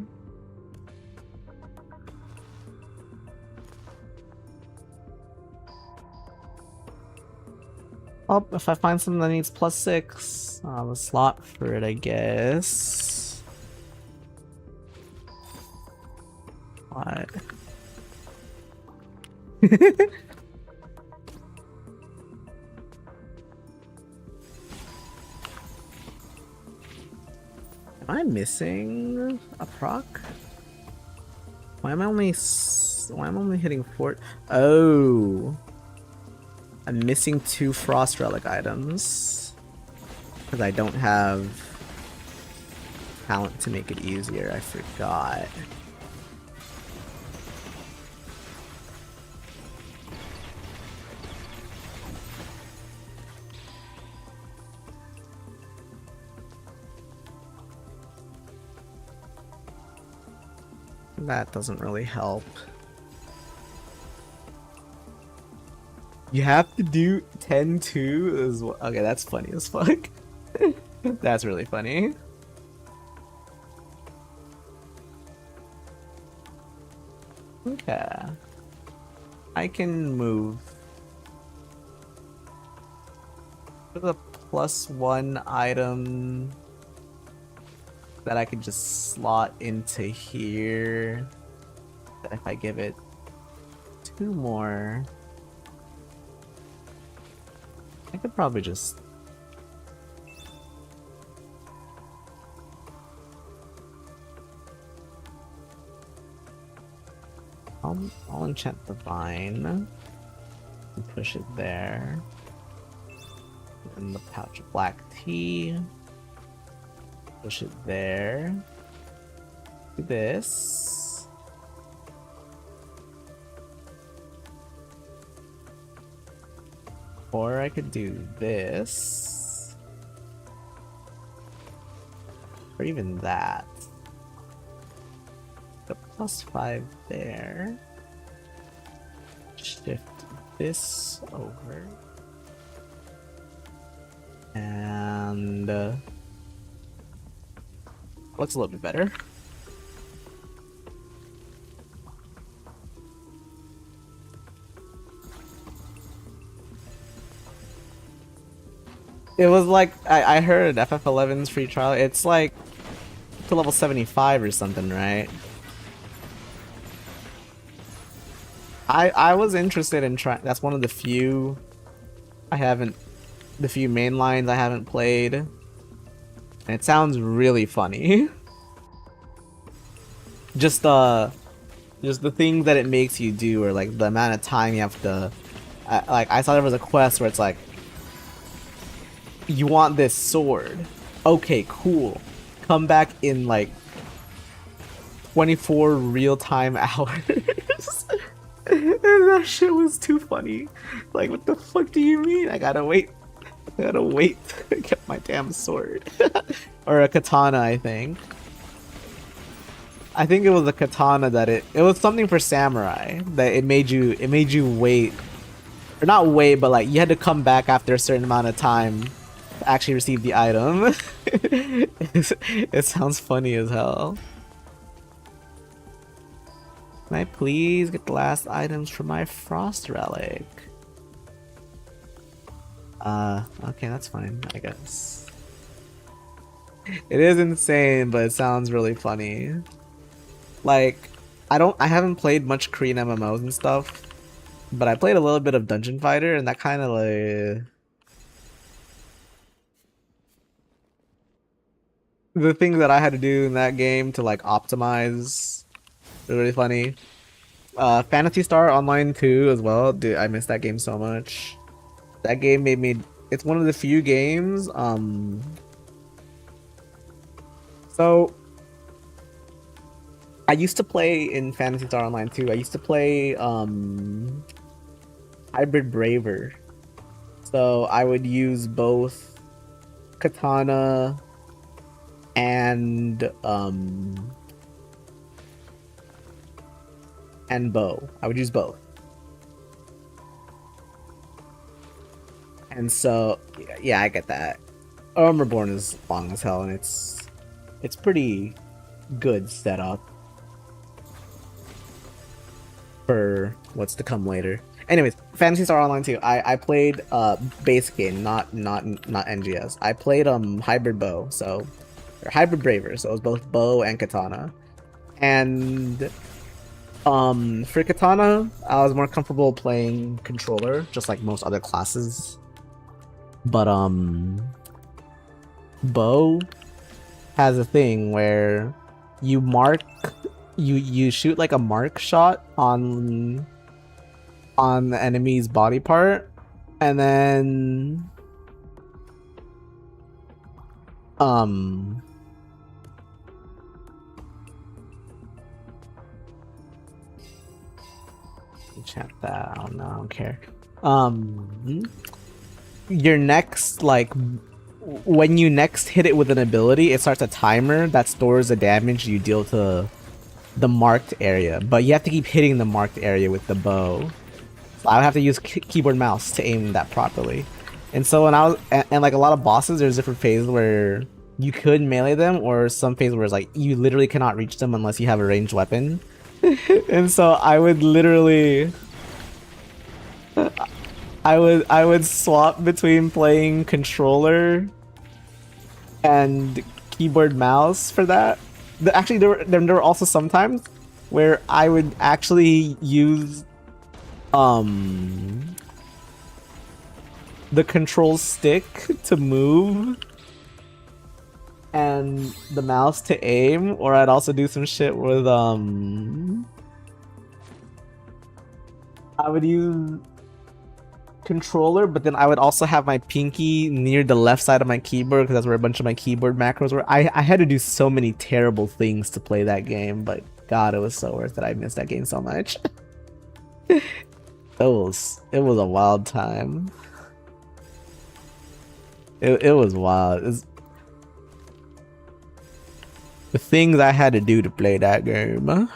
Oh, if I find something that needs +6, I'll have a slot for it, I guess. What? Am I missing a proc? Why am I only hitting 4? Oh, I'm missing 2 frost relic items because I don't have talent to make it easier. I forgot. That doesn't really help. You have to do 10-2 as well. Okay, that's funny as fuck. That's really funny. Okay. I can move. For the +1 item that I could just slot into here. That if I give it 2 more. I could probably just... I'll enchant the vine and push it there. And the pouch of black tea. Push it there. Do this. Or I could do this. Or even that. The +5 there. Shift this over. And looks a little bit better. It was like I heard FF11's free trial. It's like to level 75 or something, right? I was interested in trying. That's one of the few the few main lines I haven't played. And it sounds really funny. Just the things that it makes you do, or like the amount of time you have to. Like I saw there was a quest where it's like, you want this sword. Okay, cool. Come back in like 24 real-time hours. And that shit was too funny. Like, what the fuck do you mean? I gotta wait to get my damn sword. Or a katana, I think. I think it was a katana that it was something for samurai that it made you wait. Or not wait, but like you had to come back after a certain amount of time to actually receive the item. It sounds funny as hell. Can I please get the last items for my frost relic? Okay, that's fine, I guess. It is insane, but it sounds really funny. Like, I haven't played much Korean MMOs and stuff, but I played a little bit of Dungeon Fighter, and that kind of like... The thing that I had to do in that game to like optimize... really funny. Phantasy Star Online 2 as well. Dude, I miss that game so much. That game made me... It's one of the few games, So... I used to play in Phantasy Star Online 2. I used to play, Hybrid Braver. So I would use both katana and bow. I would use both. And so, yeah, I get that. Armor Reborn is long as hell, and it's pretty good setup for what's to come later. Anyways, Phantasy Star Online 2. I played base game, not NGS. I played Hybrid Bow, or Hybrid Braver, so it was both bow and katana. And for katana, I was more comfortable playing controller, just like most other classes. But bow has a thing where you mark, you shoot like a mark shot on the enemy's body part, and then chat that. I don't care. Your next, like, when you next hit it with an ability, it starts a timer that stores the damage you deal to the marked area, but you have to keep hitting the marked area with the bow. So I would have to use keyboard mouse to aim that properly. And so when I was, and like a lot of bosses, there's different phases where you could melee them, or some phases where it's like you literally cannot reach them unless you have a ranged weapon. And so I would literally, I would swap between playing controller and keyboard mouse for that. Actually, there were also some times where I would actually use the control stick to move and the mouse to aim, or I'd also do some shit with I would use controller, but then I would also have my pinky near the left side of my keyboard because that's where a bunch of my keyboard macros were. I had to do so many terrible things to play that game, but God, it was so worth it. I missed that game so much. it was a wild time. It was wild. The things I had to do to play that game.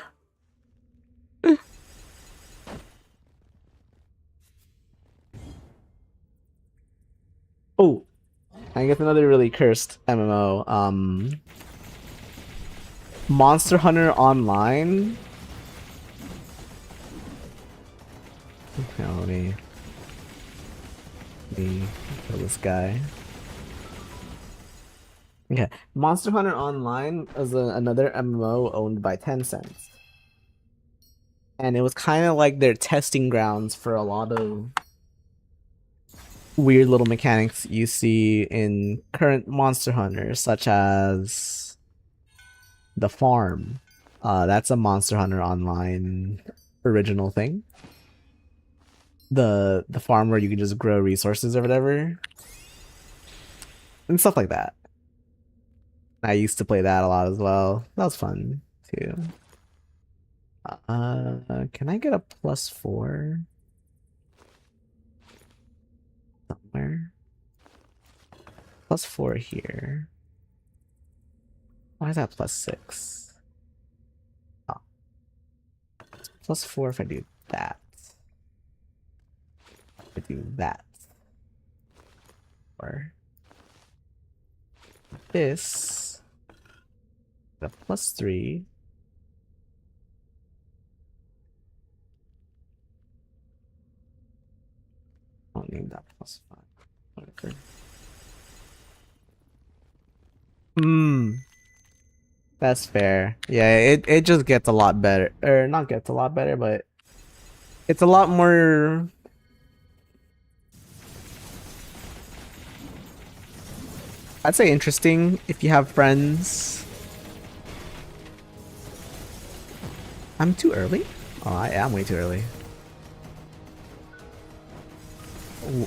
Oh, I guess another really cursed MMO. Monster Hunter Online. Okay, let me kill this guy. Okay, Monster Hunter Online is another MMO owned by Tencent. And it was kind of like their testing grounds for a lot of weird little mechanics you see in current Monster Hunters, such as the farm. That's a Monster Hunter Online original thing. The farm where you can just grow resources or whatever. And stuff like that. I used to play that a lot as well. That was fun too. Can I get a +4 somewhere? +4 here. Why is that +6? Oh. +4 if I do that. If I do that. Or this. A +3. I don't need that +5. Whatever. That's fair. Yeah, it just gets a lot better. Or not gets a lot better, but it's a lot more. I'd say interesting if you have friends. I'm too early? Oh, I am way too early.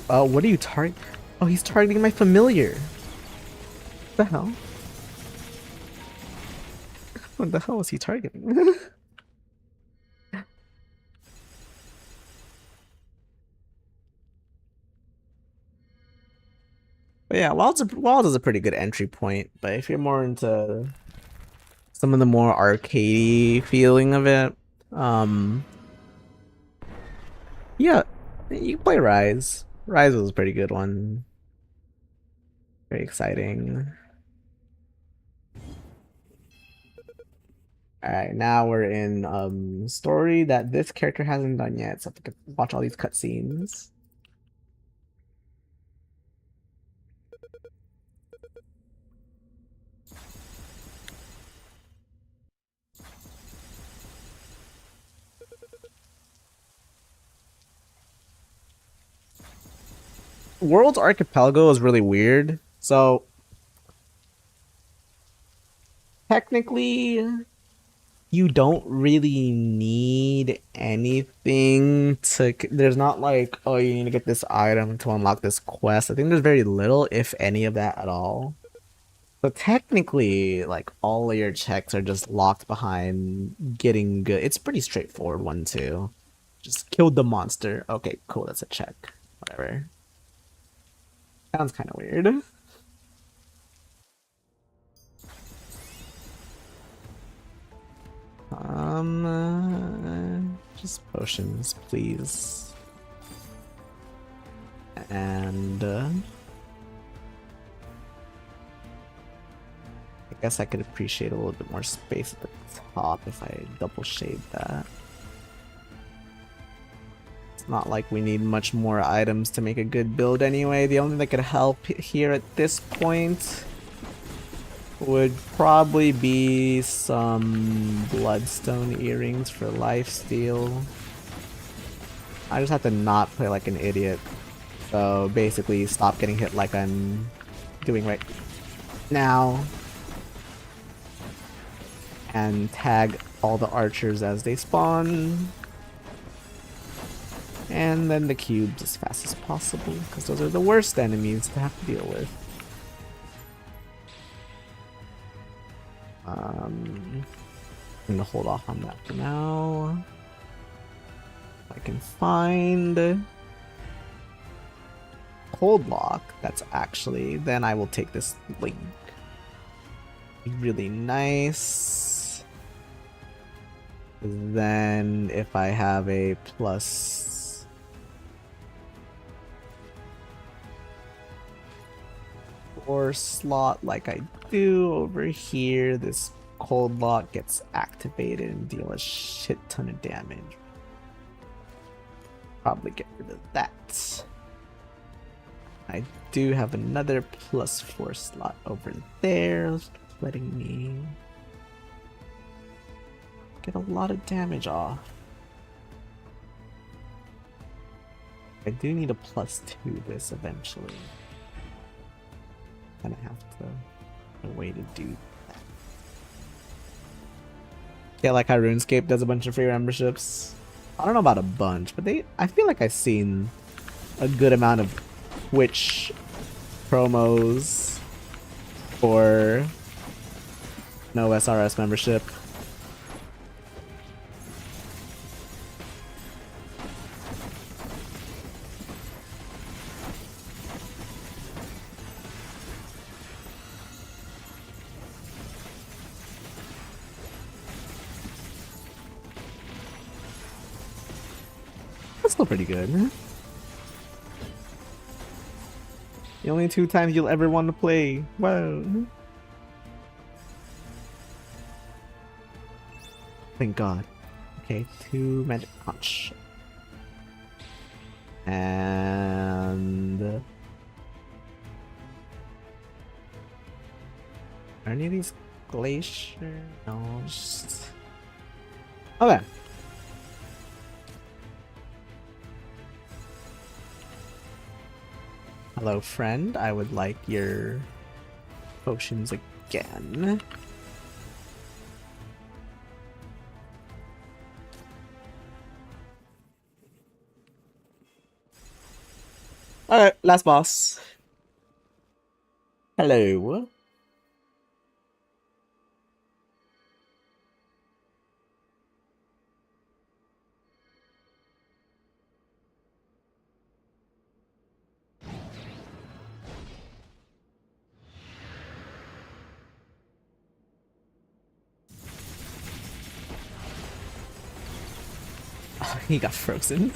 What are you targeting? Oh, he's targeting my familiar. What the hell? What the hell was he targeting? But yeah, Wild is a pretty good entry point, but if you're more into some of the more arcadey feeling of it, yeah, you can play Rise. Rise was a pretty good one. Very exciting. Alright, now we're in story that this character hasn't done yet, so I have to watch all these cutscenes. World's Archipelago is really weird. So technically you don't really need anything to there's not like, oh, you need to get this item to unlock this quest. I think there's very little, if any of that at all. So technically, like, all of your checks are just locked behind getting good. It's pretty straightforward one too. Just killed the monster. Okay, cool, that's a check. Whatever. Sounds kind of weird. Just potions, please. And I guess I could appreciate a little bit more space at the top if I double shade that. It's not like we need much more items to make a good build anyway. The only thing that could help here at this point would probably be some bloodstone earrings for lifesteal. I just have to not play like an idiot. So basically stop getting hit like I'm doing right now. And tag all the archers as they spawn. And then the cubes as fast as possible, because those are the worst enemies to have to deal with. I'm gonna hold off on that for now. If I can find cold lock, that's actually, then I will take this link. Really nice. Then if I have a plus four slot like I do over here, this cold lock gets activated and deal a shit ton of damage. Probably get rid of that. I do have another plus 4 slot over there, letting me get a lot of damage off. I do need a plus 2 this eventually. And I have to find a way to do that. Yeah, like how RuneScape does a bunch of free memberships. I don't know about a bunch, but I feel like I've seen a good amount of Twitch promos for no SRS membership. That's still pretty good. The only 2 times you'll ever want to play. Wow. Thank God. Okay, 2 magic punch. And are any of these glacier? No, just okay. Hello, friend. I would like your potions again. Alright, last boss. Hello. He got frozen.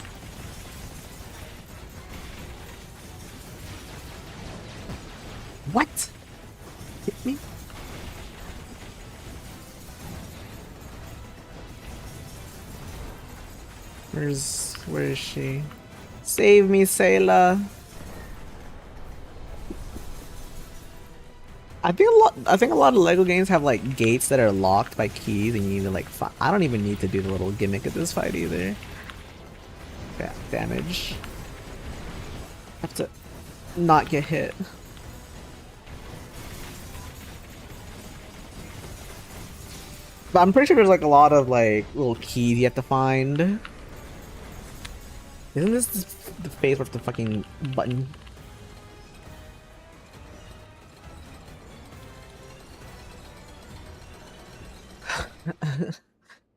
What? Hit me? Where is she? Save me, Sayla. I think a lot of Lego games have like gates that are locked by keys and you need to like I don't even need to do the little gimmick of this fight either. Yeah, damage. Have to not get hit. But I'm pretty sure there's like a lot of like little keys you have to find. Isn't this the phase where it's the fucking button?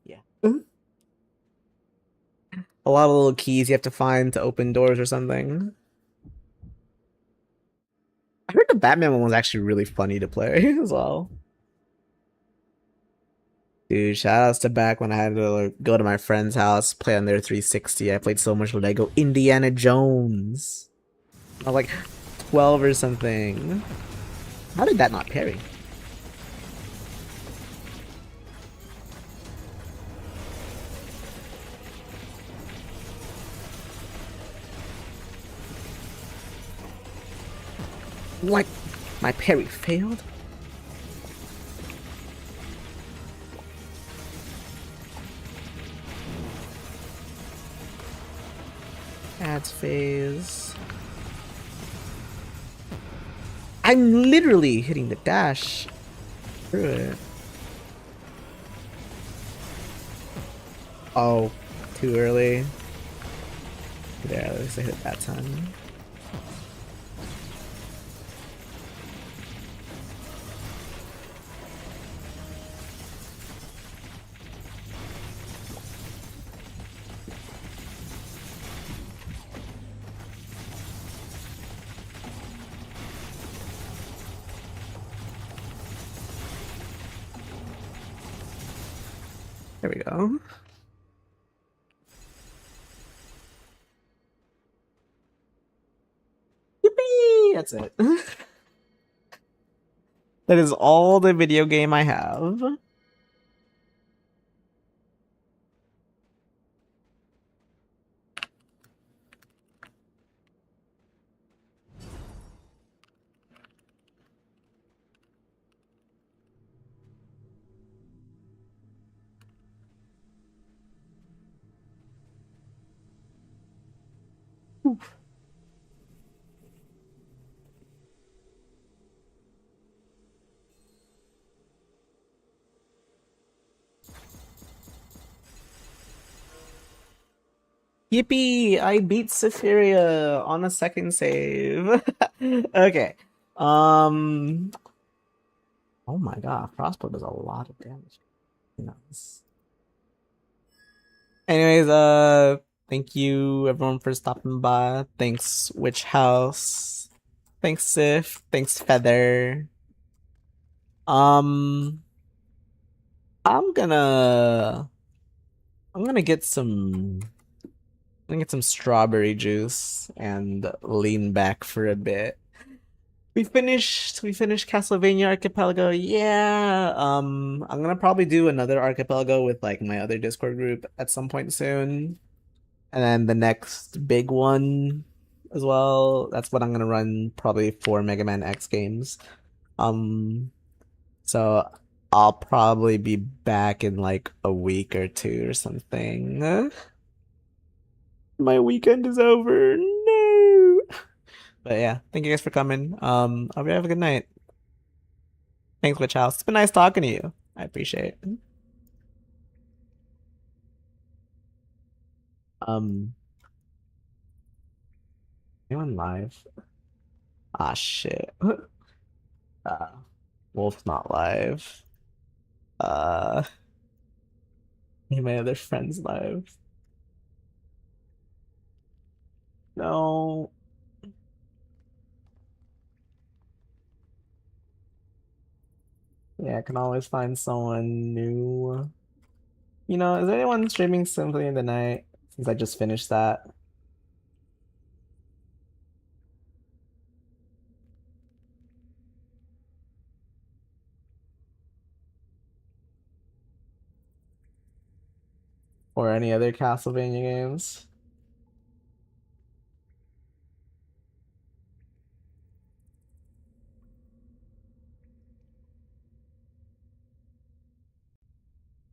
Yeah. A lot of little keys you have to find to open doors or something. I heard the Batman one was actually really funny to play as well. Dude, shoutouts to back when I had to like, go to my friend's house, play on their 360. I played so much Lego Indiana Jones. I was like 12 or something. How did that not parry? Like, my parry failed? Ads phase. I'm literally hitting the dash through it. Oh, too early. Yeah, at least I hit that time. There we go. Yippee! That's it. That is all the video game I have. Yippee! I beat Cytheria on a second save. Okay. Oh my god, crossbow does a lot of damage. Nice. Anyways, thank you everyone for stopping by. Thanks Witch House. Thanks Sif. Thanks Feather. Um, I'm gonna I'm gonna get some strawberry juice and lean back for a bit. We finished Castlevania Archipelago. Yeah. I'm gonna probably do another Archipelago with like my other Discord group at some point soon. And then the next big one as well. That's what I'm gonna run probably for Mega Man X games. Um so I'll probably be back in like a week or two or something. My weekend is over. No. But yeah, thank you guys for coming. I hope you have a good night. Thanks, Witch House. It's been nice talking to you. I appreciate it. Um, anyone live? Ah, shit. Uh, Wolf's not live. Uh, any of my other friends live? No. Yeah, I can always find someone new. You know, is anyone streaming Symphony in the night? Since I just finished that. Or any other Castlevania games.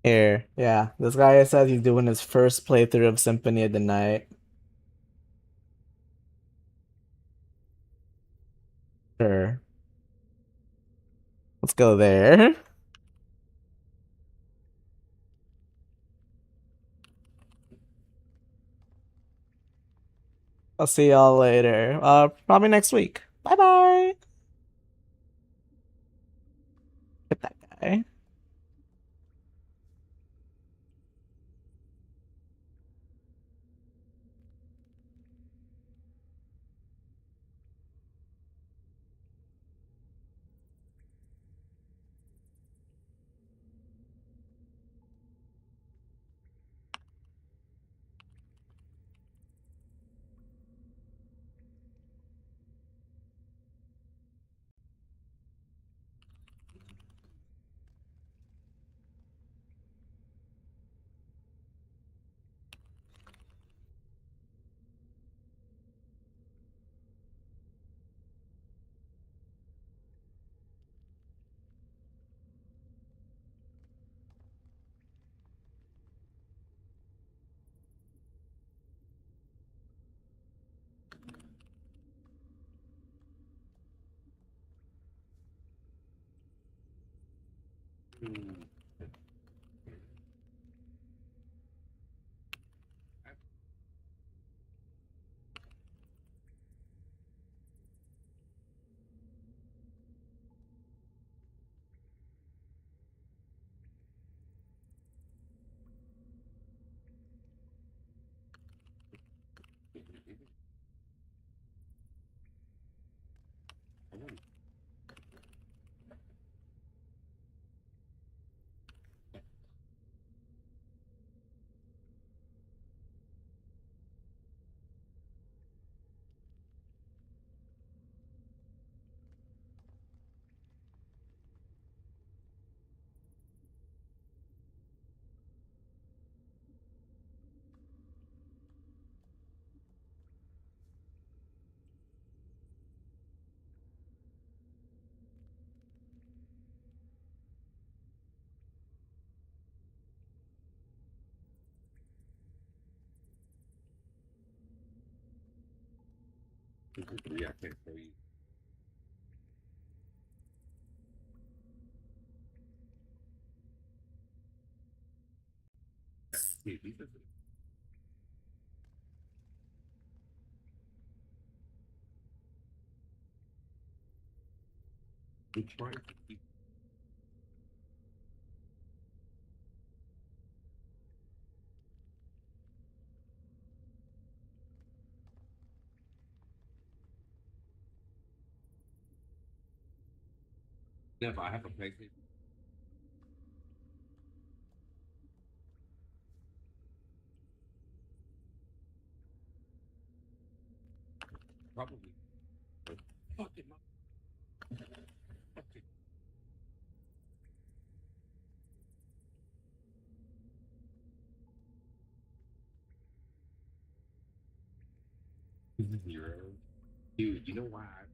Here, yeah. This guy says he's doing his first playthrough of Symphony of the Night. Sure. Let's go there. I'll see y'all later. Probably next week. Bye bye. Hit that guy. Yeah, I can't tell you. Yeah, these are we trying to keep. Never, I have a PlayStation. Probably. Fucking fucking. Zero. Dude, you know why?